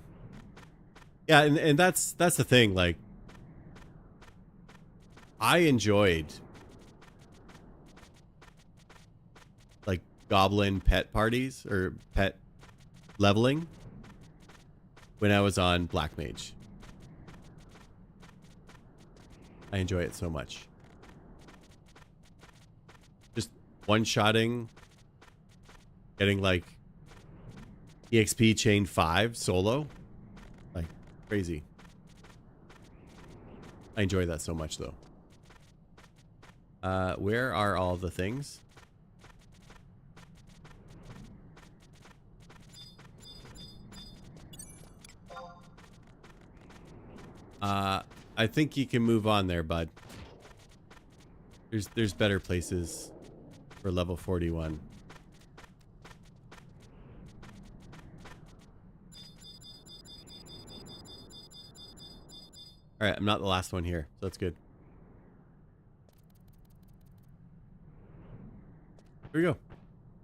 Yeah, and that's the thing. Like, I enjoyed like goblin pet parties or pet leveling when I was on Black Mage. I enjoy it so much. Just one-shotting, getting like EXP chain 5 solo. Like crazy. I enjoy that so much though. Where are all the things? I think you can move on there, bud. There's better places for level 41. All right, I'm not the last one here, so that's good. Here we go.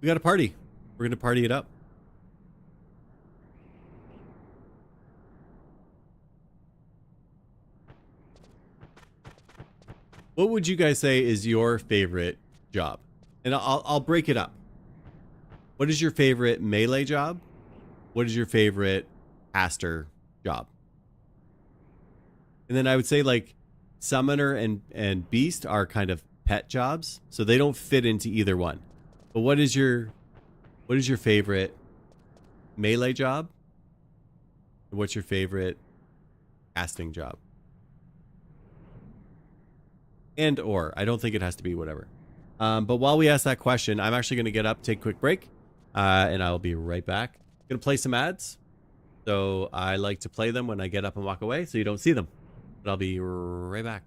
We got a party. We're gonna party it up. What would you guys say is your favorite job? And I'll break it up. What is your favorite melee job? What is your favorite caster job? And then I would say like summoner and beast are kind of pet jobs, so they don't fit into either one. But what is your favorite melee job? And what's your favorite casting job? And or I don't think it has to be whatever. But while we ask that question, I'm actually going to get up, take a quick break, and I'll be right back. Going to play some ads. So I like to play them when I get up and walk away so you don't see them. But I'll be right back.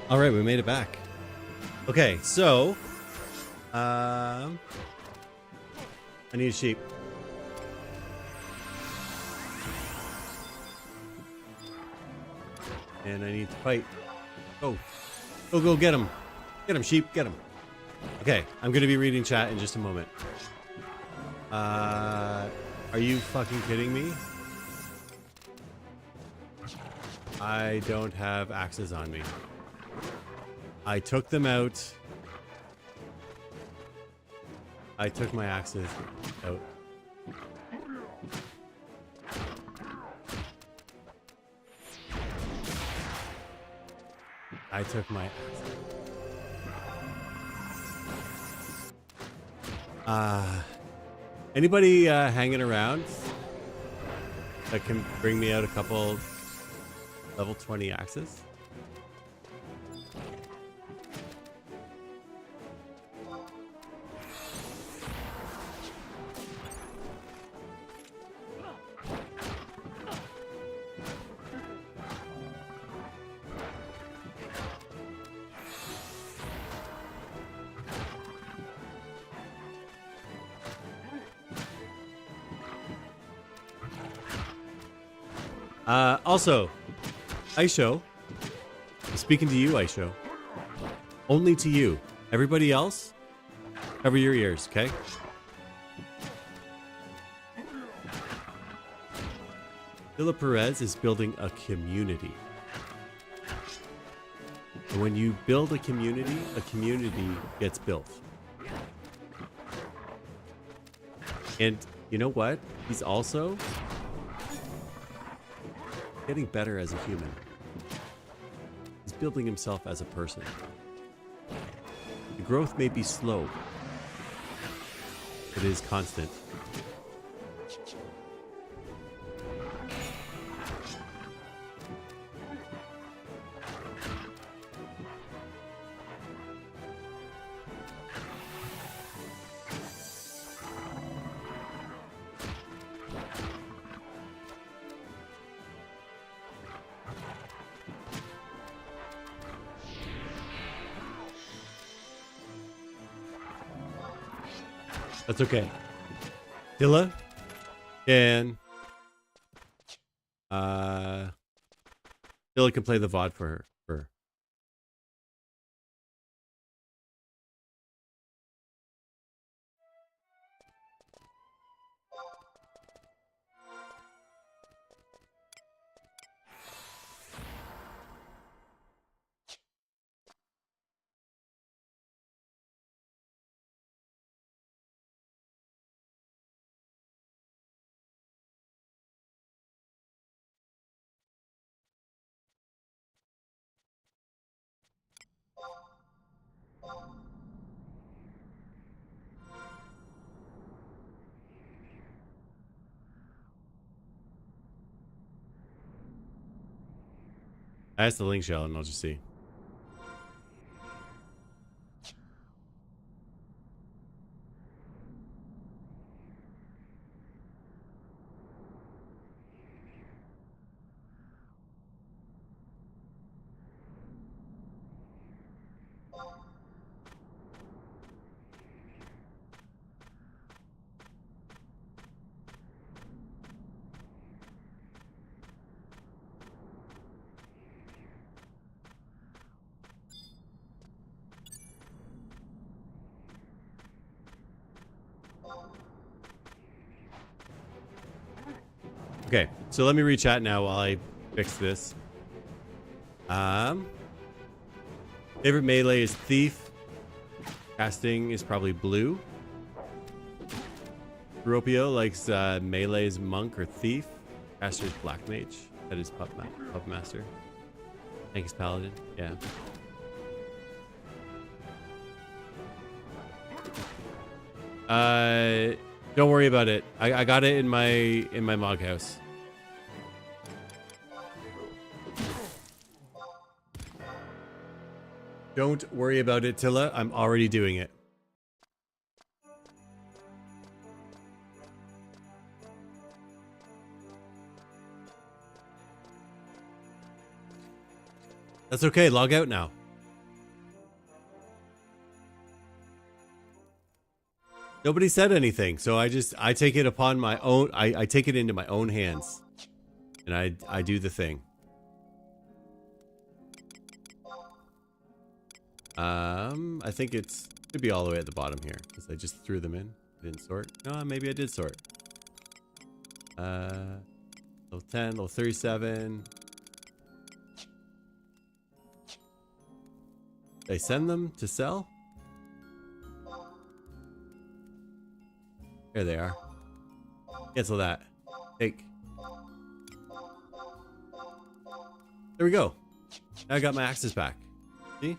All right, we made it back. Okay, so I need a sheep. And I need to fight. Go. Go get him. Get him, sheep. Get him. Okay, I'm going to be reading chat in just a moment. Are you fucking kidding me? I don't have axes on me. I took them out. I took my axes out. I took my anybody hanging around that can bring me out a couple level 20 axes? Also, Aisho, I'm speaking to you, Aisho. Only to you. Everybody else, cover your ears, okay? Villa Perez is building a community. And when you build a community gets built. And you know what? He's also getting better as a human. He's building himself as a person. The growth may be slow, but it is constant. That's okay. Dilla can Dilla can play the VOD for her. Ask the link shell and I'll just see. Okay, so let me reach out now while I fix this. Favorite melee is Thief. Casting is probably Blue. Ropio likes melee's Monk or Thief. Caster's Black Mage. That is Pup Master. Tank is Paladin. Yeah. Don't worry about it. I got it in my mog house. Don't worry about it, Tilla. I'm already doing it. That's okay. Log out now. Nobody said anything, so I take it upon my own. I take it into my own hands, and I do the thing. I think it should be all the way at the bottom here because I just threw them in. Didn't sort. No, maybe I did sort. Level 10, level 37. Did I send them to sell? Here they are. Cancel that. Take. There we go. Now I got my axes back. See?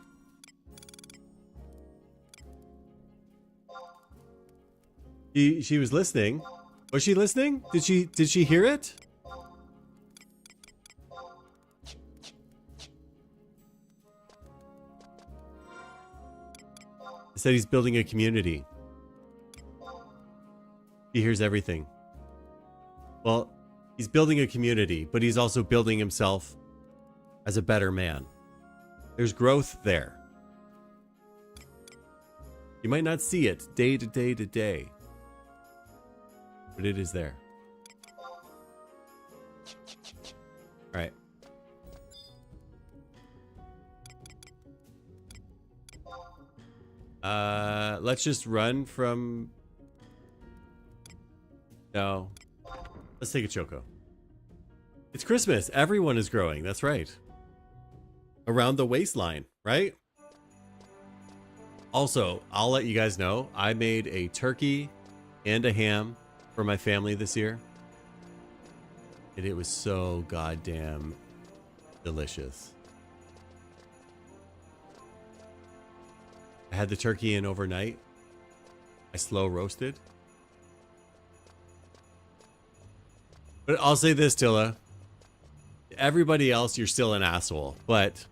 She was listening. Was she listening? Did she hear it? He said he's building a community. He hears everything. Well, he's building a community, but he's also building himself as a better man. There's growth there. You might not see it day to day to day, but it is there. All right. Let's just run from... No. Let's take a choco. It's Christmas. Everyone is growing. That's right. Around the waistline, right? Also, I'll let you guys know, I made a turkey and a ham for my family this year. And it was so goddamn delicious. I had the turkey in overnight. I slow roasted. But I'll say this, Tilla. Everybody else, you're still an asshole. But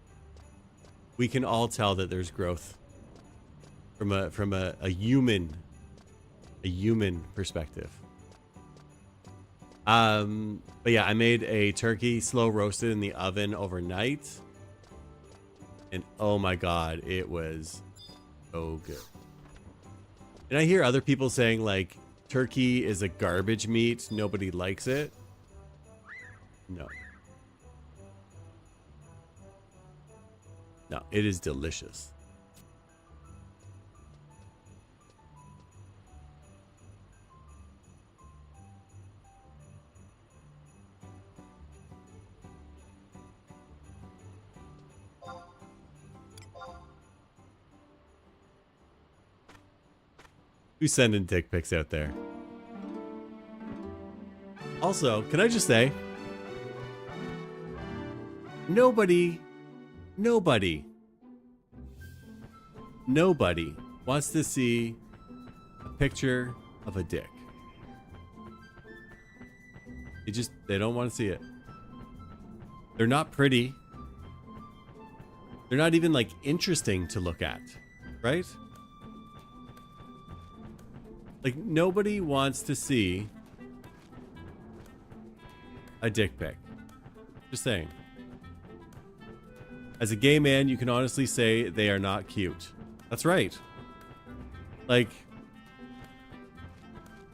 we can all tell that there's growth from a human perspective. But yeah, I made a turkey slow roasted in the oven overnight. And oh my god, it was so good. And I hear other people saying like turkey is a garbage meat, nobody likes it. No. No, it is delicious. Who's sending dick pics out there? Also, can I just say, nobody wants to see a picture of a dick. They don't want to see it. They're not pretty. They're not even like interesting to look at, right? Like nobody wants to see a dick pic. Just saying. As a gay man, you can honestly say they are not cute. That's right. Like,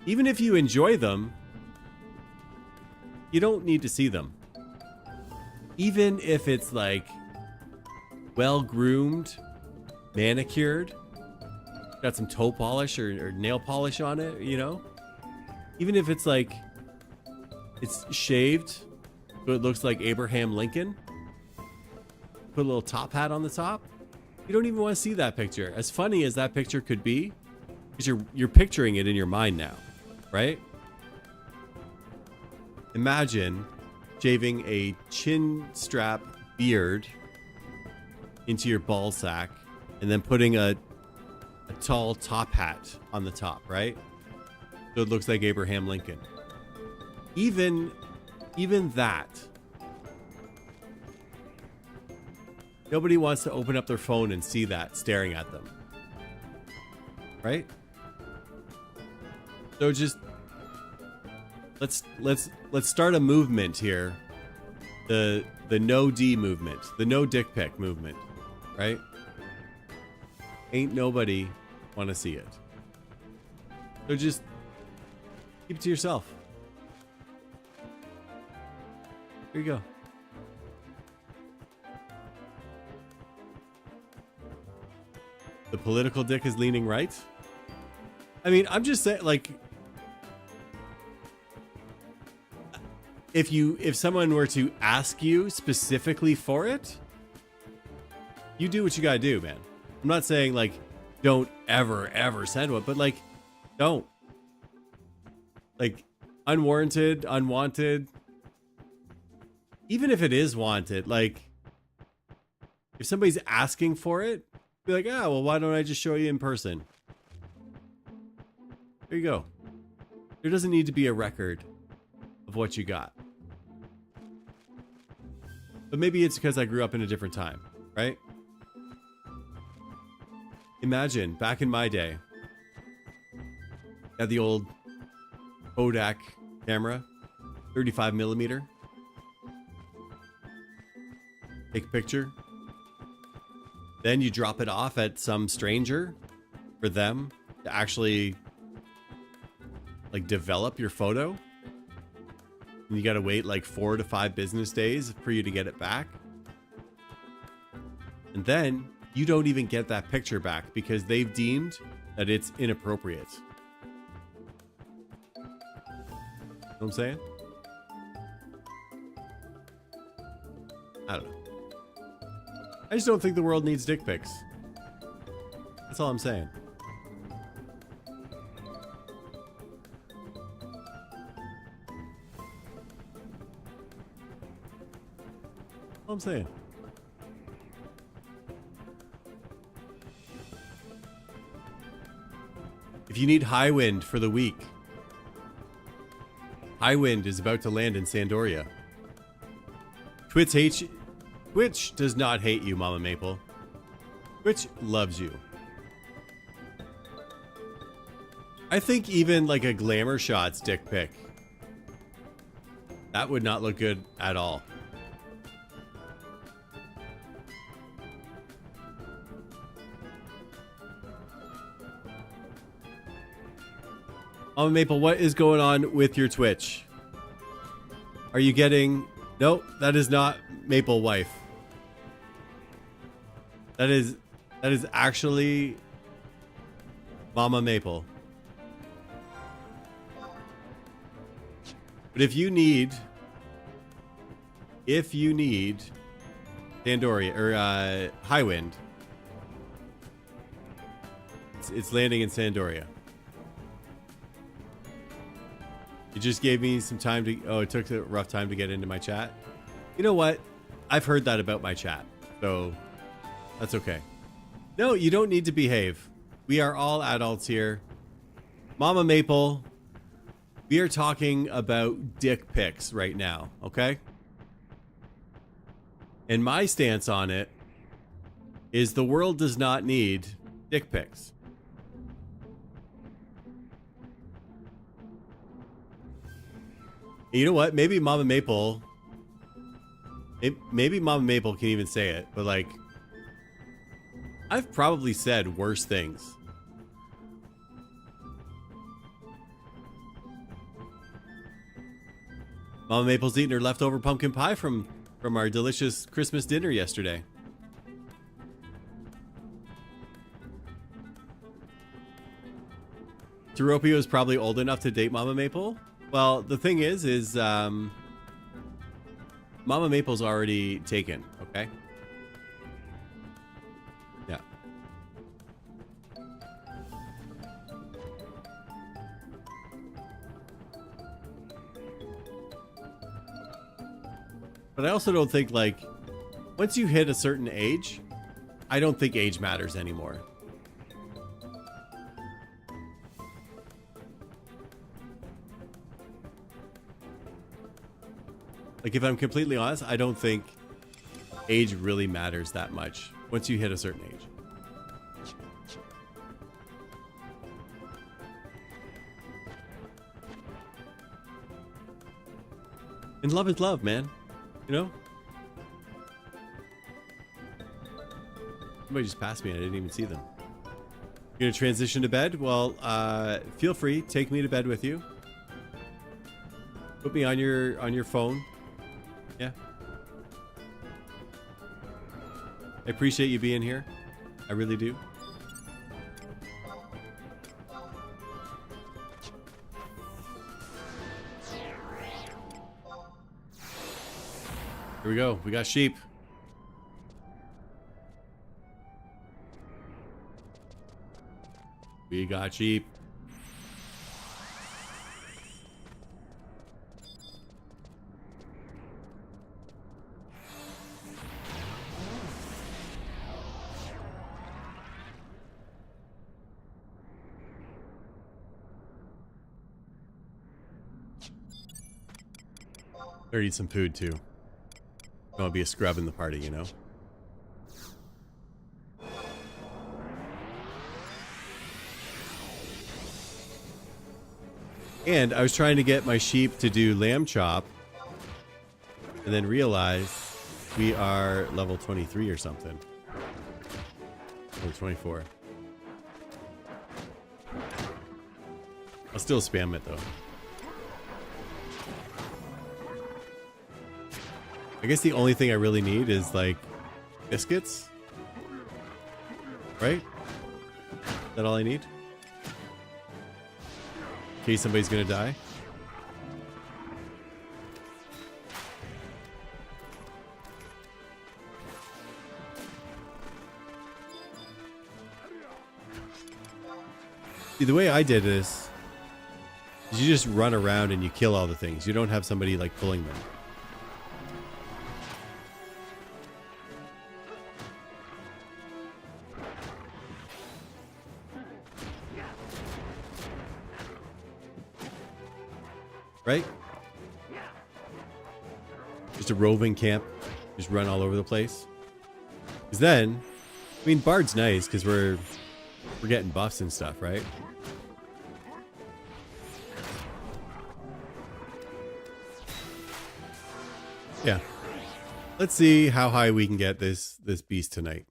even if you enjoy them, you don't need to see them. Even if it's like well-groomed, manicured, got some toe polish or nail polish on it, you know? Even if it's like, it's shaved, so it looks like Abraham Lincoln. Put a little top hat on the top. You don't even want to see that picture. As funny as that picture could be, because you're picturing it in your mind now, right? Imagine shaving a chin strap beard into your ball sack and then putting a tall top hat on the top, right? So it looks like Abraham Lincoln. Even that. Nobody wants to open up their phone and see that staring at them. Right? So just let's start a movement here. The no D movement, the no dick pic movement, right? Ain't nobody want to see it. So just keep it to yourself. There you go. The political dick is leaning right. I mean, I'm just saying, like, if someone were to ask you specifically for it, you do what you gotta do, man. I'm not saying like don't ever send one, but like don't. Like unwarranted, unwanted. Even if it is wanted, like if somebody's asking for it, be like, ah, well, why don't I just show you in person? There you go. There doesn't need to be a record of what you got. But maybe it's because I grew up in a different time, right? Imagine back in my day, had the old Kodak camera, 35 millimeter. Take a picture. Then you drop it off at some stranger for them to actually like develop your photo. And you got to wait like 4 to 5 business days for you to get it back. And then you don't even get that picture back because they've deemed that it's inappropriate. You know what I'm saying? I don't know. I just don't think the world needs dick pics. That's all I'm saying. All I'm saying. If you need high wind for the week, high wind is about to land in Sandoria. Twitch does not hate you, Mama Maple. Twitch loves you. I think even like a glamour shots dick pic, that would not look good at all. Mama Maple, what is going on with your Twitch? Are you getting... Nope, that is not Maple Wife. That is actually Mama Maple. But if you need Sandoria or high wind, it's landing in Sandoria. You just gave me some time to... Oh, it took a rough time to get into my chat. You know what? I've heard that about my chat. So, that's okay. No, you don't need to behave. We are all adults here. Mama Maple, we are talking about dick pics right now, okay? And my stance on it is the world does not need dick pics. You know what? Maybe Mama Maple... Maybe Mama Maple can even say it, but like... I've probably said worse things. Mama Maple's eating her leftover pumpkin pie from our delicious Christmas dinner yesterday. Teropio is probably old enough to date Mama Maple. Well, the thing is Mama Maple's already taken, okay? Yeah. But I also don't think, like, once you hit a certain age, I don't think age matters anymore. Like, if I'm completely honest, I don't think age really matters that much once you hit a certain age. And love is love, man. You know? Somebody just passed me and I didn't even see them. You're gonna transition to bed? Well, feel free. Take me to bed with you. Put me on your phone. Yeah. I appreciate you being here. I really do. Here we go. We got sheep. We got sheep. Better eat some food too. Don't want to be a scrub in the party, you know? And I was trying to get my sheep to do lamb chop and then realized we are level 23 or something. Or 24. I'll still spam it though. I guess the only thing I really need is like biscuits. Right? Is that all I need? In case somebody's gonna die. See, the way I did this is you just run around and you kill all the things. You don't have somebody like pulling them. Right? Just a roving camp. Just run all over the place. Because then, I mean, Bard's nice because we're getting buffs and stuff, right? Yeah. Let's see how high we can get this beast tonight.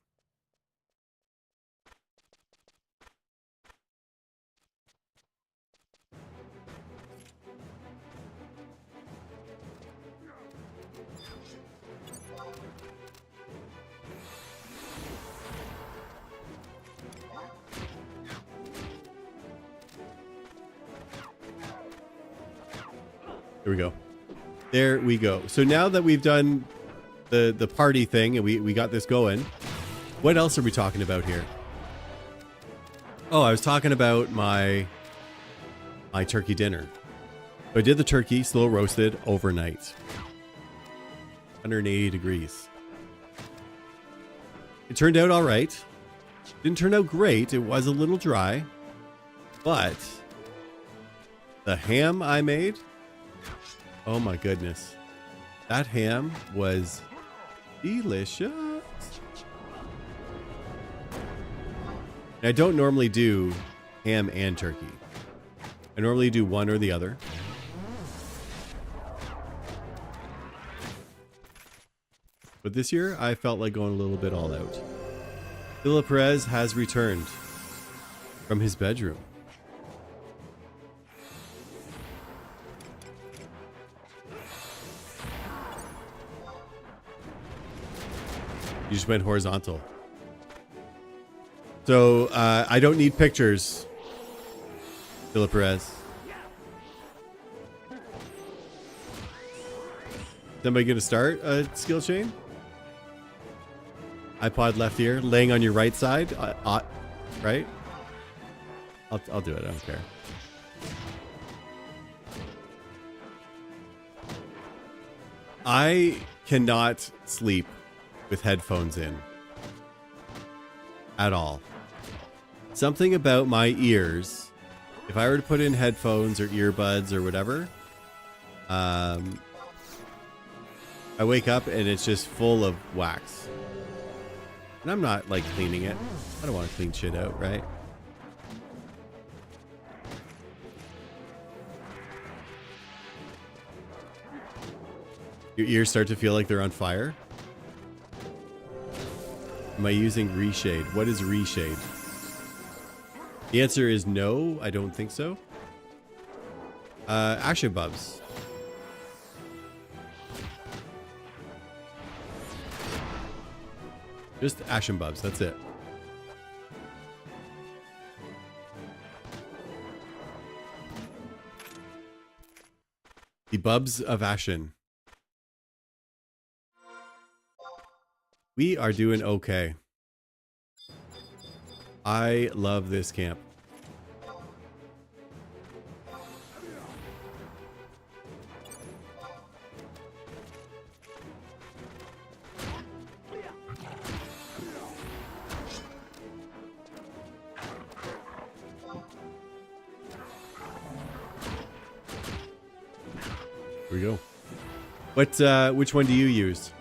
There we go. There we go. So now that we've done the party thing and we got this going, what else are we talking about here? Oh, I was talking about my turkey dinner. So I did the turkey slow roasted overnight. 180 degrees. It turned out all right. Didn't turn out great. It was a little dry. But the ham I made, oh my goodness. That ham was delicious. And I don't normally do ham and turkey. I normally do one or the other. But this year, I felt like going a little bit all out. Philip Perez has returned from his bedroom. You just went horizontal. So, I don't need pictures, Philip Perez. Somebody gonna start a skill chain? iPod left ear, laying on your right side, right? I'll do it, I don't care. I cannot sleep with headphones in. At all. Something about my ears, if I were to put in headphones or earbuds or whatever, I wake up and it's just full of wax. And I'm not like cleaning it. I don't want to clean shit out, right? Your ears start to feel like they're on fire? Am I using reshade? What is reshade? The answer is no, I don't think so. Action bubs. Just ashen bubs, that's it. The bubs of ashen. We are doing okay. I love this camp. Here we go. What, which one do you use?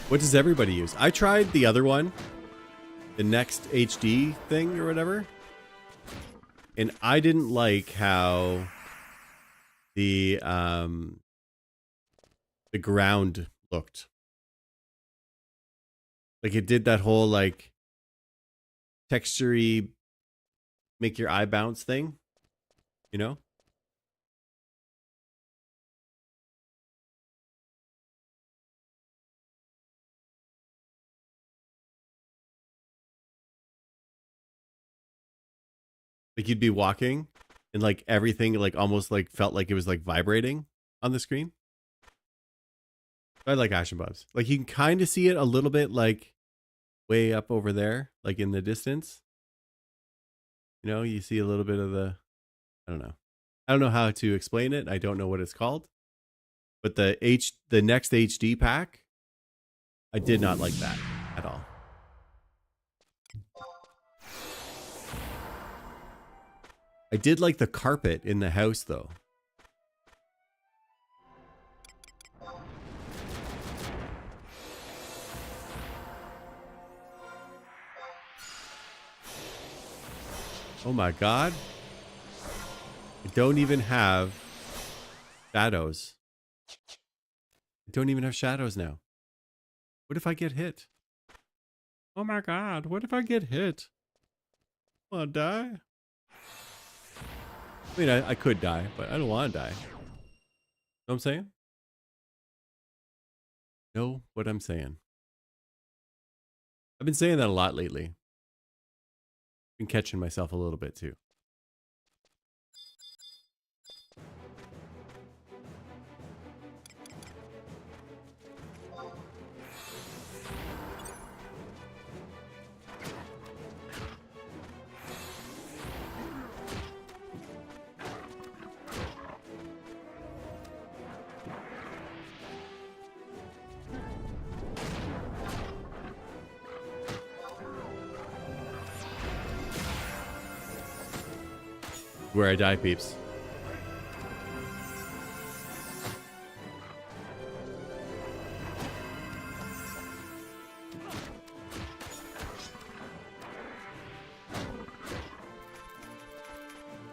What does everybody use? I tried the other one, the Next HD thing or whatever, and I didn't like how the ground looked. Like it did that whole like textury, make your eye bounce thing, you know? Like you'd be walking and like everything like almost like felt like it was like vibrating on the screen. I like Ashen Bubs. Like you can kind of see it a little bit like way up over there, like in the distance. You know, you see a little bit of the, I don't know. I don't know how to explain it. I don't know what it's called. But the Next HD pack, I did not like that at all. I did like the carpet in the house though. Oh my god. I don't even have shadows. I don't even have shadows now. What if I get hit? Oh my god, what if I get hit? I'll die. I mean, I could die, but I don't want to die. Know what I'm saying? Know what I'm saying? I've been saying that a lot lately. Been catching myself a little bit too. Where I die, peeps.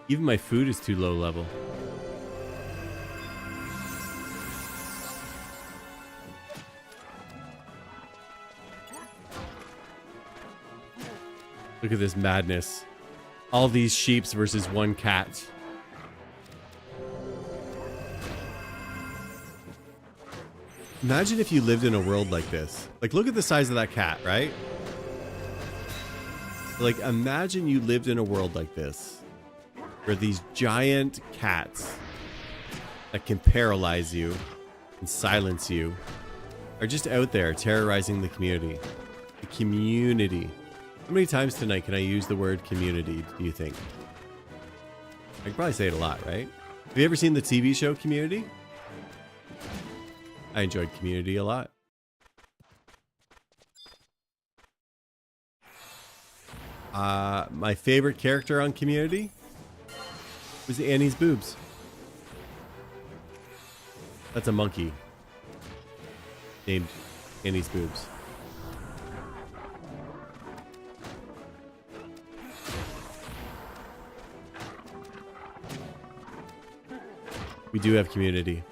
Even my food is too low level. Look at this madness. All these sheeps versus one cat. Imagine if you lived in a world like this. Like, look at the size of that cat, right? Like, imagine you lived in a world like this, where these giant cats that can paralyze you and silence you are just out there terrorizing the community. The community. How many times tonight can I use the word community, do you think? I can probably say it a lot, right? Have you ever seen the TV show Community? I enjoyed Community a lot. My favorite character on Community was Annie's boobs. That's a monkey named Annie's boobs. We do have community.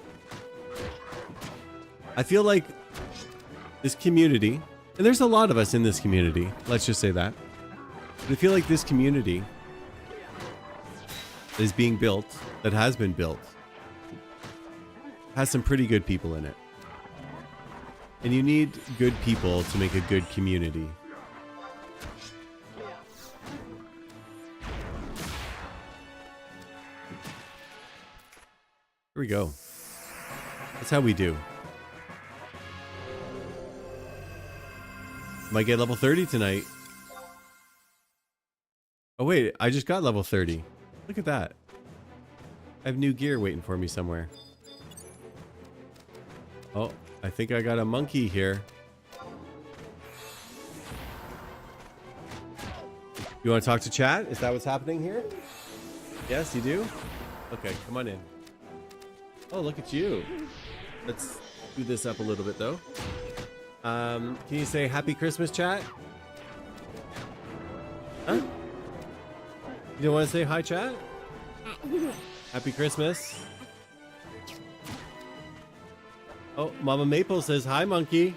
I feel like this community, and there's a lot of us in this community, let's just say that. But I feel like this community that is being built, that has been built, has some pretty good people in it. And you need good people to make a good community. Here we go. That's how we do. Might get level 30 tonight. Oh wait, I just got level 30. Look at that. I have new gear waiting for me somewhere. Oh, I think I got a monkey here. You want to talk to chat? Is that what's happening here? Yes, you do? Okay, come on in. Oh, look at you. Let's do this up a little bit though. Can you say Happy Christmas, chat? Huh? You don't want to say hi, chat? Happy Christmas. Oh, Mama Maple says hi, monkey.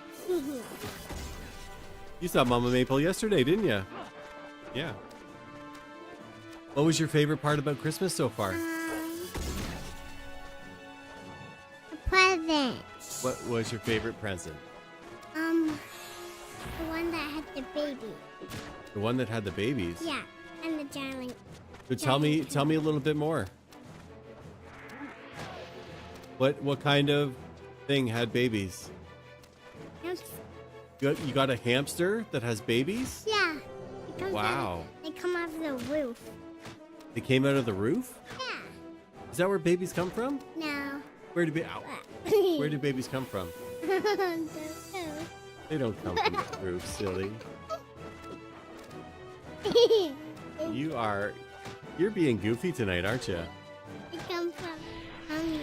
You saw Mama Maple yesterday, didn't you? Yeah. What was your favorite part about Christmas so far? A present. What was your favorite present? The one that had the baby. The one that had the babies? Yeah, and the darling. So tell me a little bit more. What kind of thing had babies? You got a hamster that has babies? Yeah. It comes Wow. They come out of the roof. They came out of the roof? Yeah. Is that where babies come from? No. Where do babies come from? They don't come from the roof, silly. You're being goofy tonight, aren't you? They come from tummy.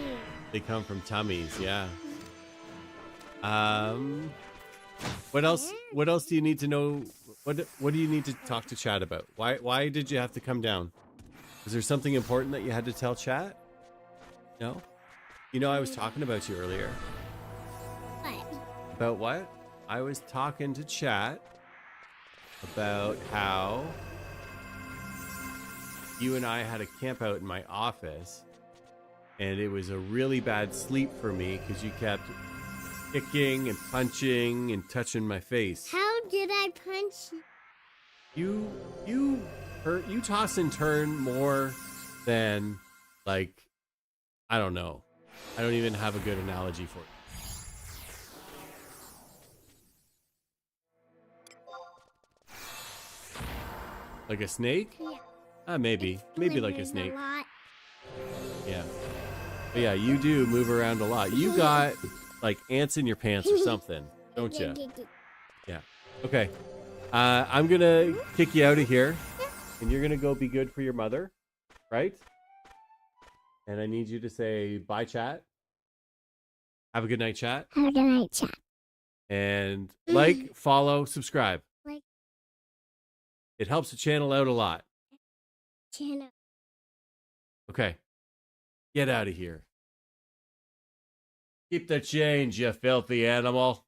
They come from tummies, yeah. What else do you need to know? What do you need to talk to chat about? Why did you have to come down? Is there something important that you had to tell chat? No? You know, I was talking about you earlier. What? About what? I was talking to chat about how you and I had a camp out in my office, and it was a really bad sleep for me because you kept kicking and punching and touching my face. How did I punch you? You toss and turn more than, like, I don't know. I don't even have a good analogy for it. Like a snake? Yeah. Maybe like a Slithers snake. lot. Yeah. But yeah, you do move around a lot. You got like ants in your pants or something, don't you? Yeah. Okay. I'm gonna kick you out of here, and you're gonna go be good for your mother, right? And I need you to say bye, chat. Have a good night, chat. Have a good night, chat. And like, follow, subscribe. Like. It helps the channel out a lot. Channel. Okay. Get out of here. Keep the change, you filthy animal.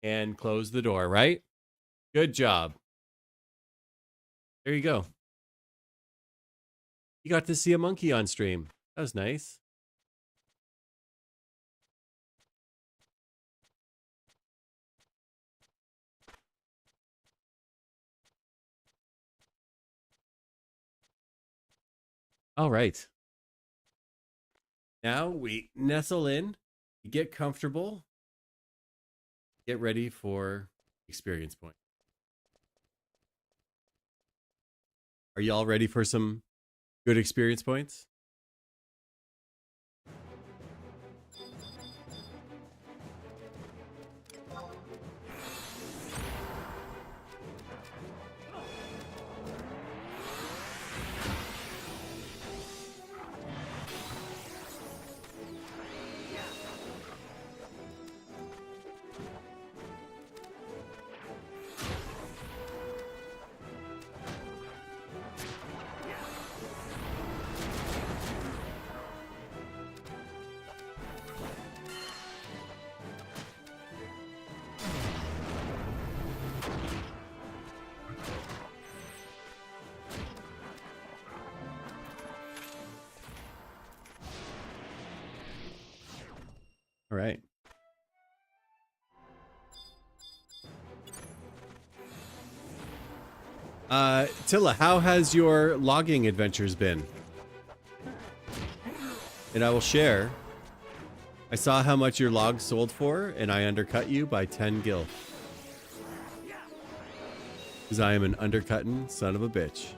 And close the door, right? Good job. There you go. You got to see a monkey on stream. That was nice. All right. Now we nestle in, get comfortable, get ready for experience point. Are y'all ready for some good experience points? All right. Tilla, how has your logging adventures been? And I will share. I saw how much your logs sold for, and I undercut you by 10 gil. Because I am an undercutting son of a bitch.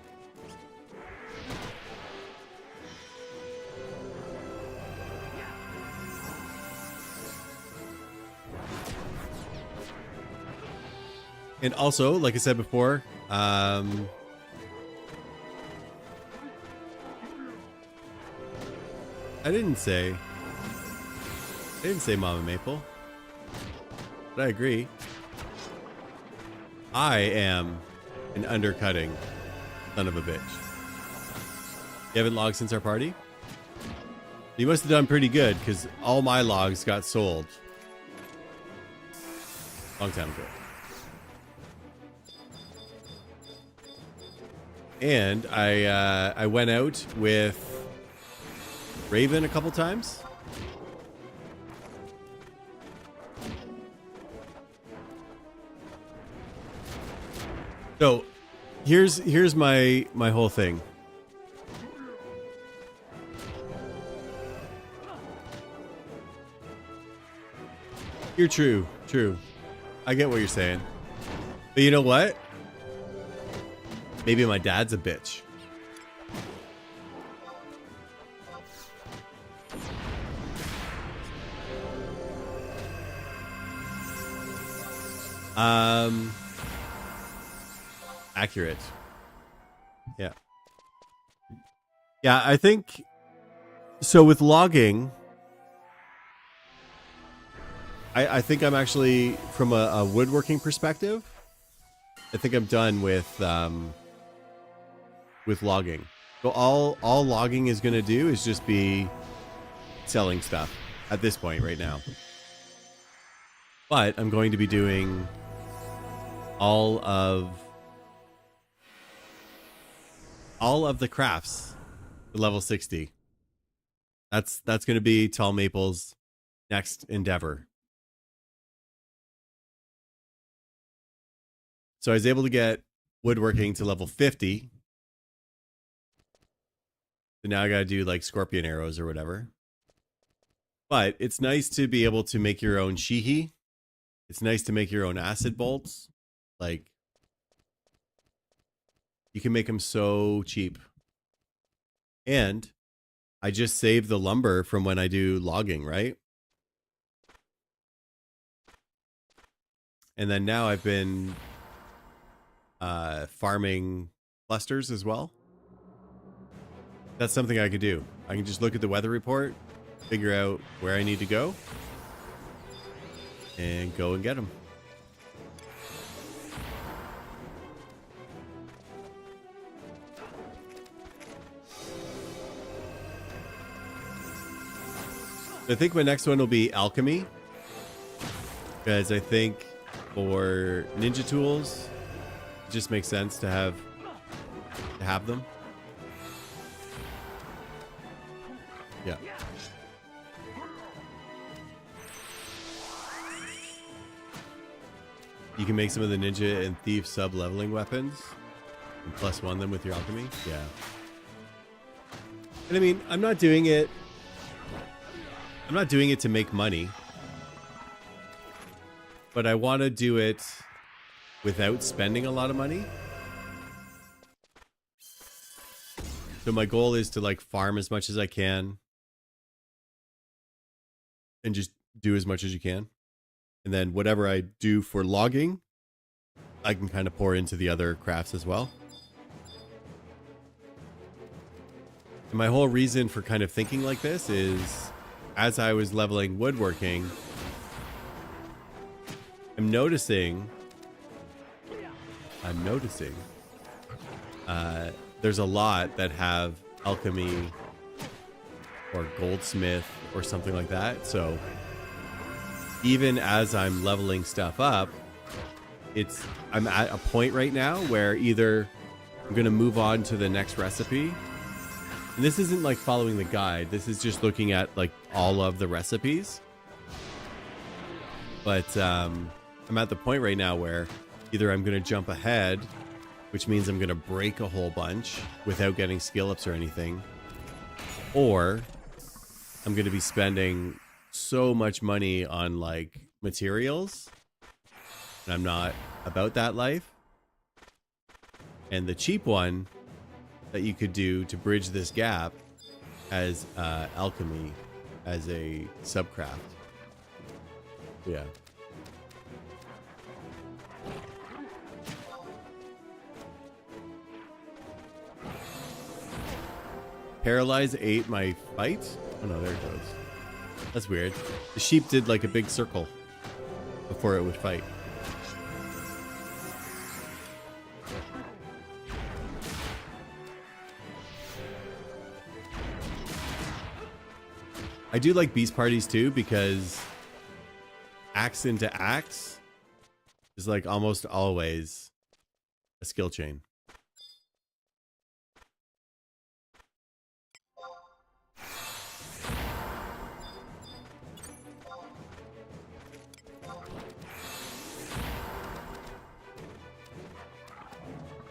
And also, like I said before, I didn't say Mama Maple, but I agree. I am an undercutting son of a bitch. You haven't logged since our party? You must have done pretty good, because all my logs got sold a long time ago. And I went out with Raven a couple times. So here's my whole thing. You're true. I get what you're saying. But you know what? Maybe my dad's a bitch. Accurate. Yeah. Yeah, I think so with logging. I think I'm actually from a woodworking perspective. I think I'm done with logging. So all logging is going to do is just be selling stuff at this point right now. But I'm going to be doing all of the crafts to level 60. That's going to be Tall Maple's next endeavor. So I was able to get woodworking to level 50. So now I got to do like scorpion arrows or whatever. But it's nice to be able to make your own shihi. It's nice to make your own acid bolts. Like, you can make them so cheap. And I just save the lumber from when I do logging, right? And then now I've been farming clusters as well. That's something I could do. I can just look at the weather report, figure out where I need to go, and go and get them. I think my next one will be alchemy, because I think for ninja tools, it just makes sense to have them. Yeah. You can make some of the ninja and thief sub-leveling weapons and +1 them with your alchemy. Yeah. And I mean, I'm not doing it to make money, but I want to do it without spending a lot of money. So my goal is to like farm as much as I can and just do as much as you can. And then whatever I do for logging, I can kind of pour into the other crafts as well. And my whole reason for kind of thinking like this is, as I was leveling woodworking, I'm noticing there's a lot that have alchemy or goldsmith or something like that. So even as I'm leveling stuff up, I'm at a point right now where either I'm going to move on to the next recipe. And this isn't like following the guide. This is just looking at like all of the recipes. But I'm at the point right now where either I'm going to jump ahead, which means I'm going to break a whole bunch without getting skill ups or anything, or I'm going to be spending so much money on like materials, and I'm not about that life. And the cheap one that you could do to bridge this gap as alchemy as a subcraft. Yeah. Paralyze ate my fight? Oh no, there it goes. That's weird. The sheep did like a big circle before it would fight. I do like beast parties too, because axe into axe is like almost always a skill chain.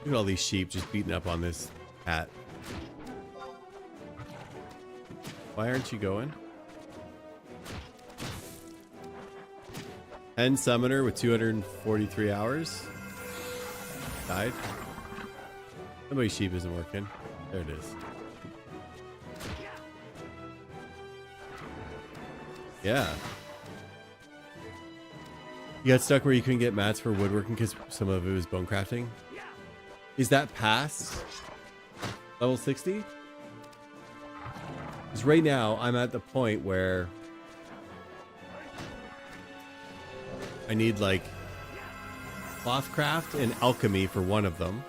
Look at all these sheep just beating up on this cat. Why aren't you going? End summoner with 243 hours. Died. Somebody's sheep isn't working. There it is. Yeah. You got stuck where you couldn't get mats for woodworking because some of it was bone crafting. Is that past level 60? Because right now I'm at the point where I need like cloth craft and alchemy for one of them.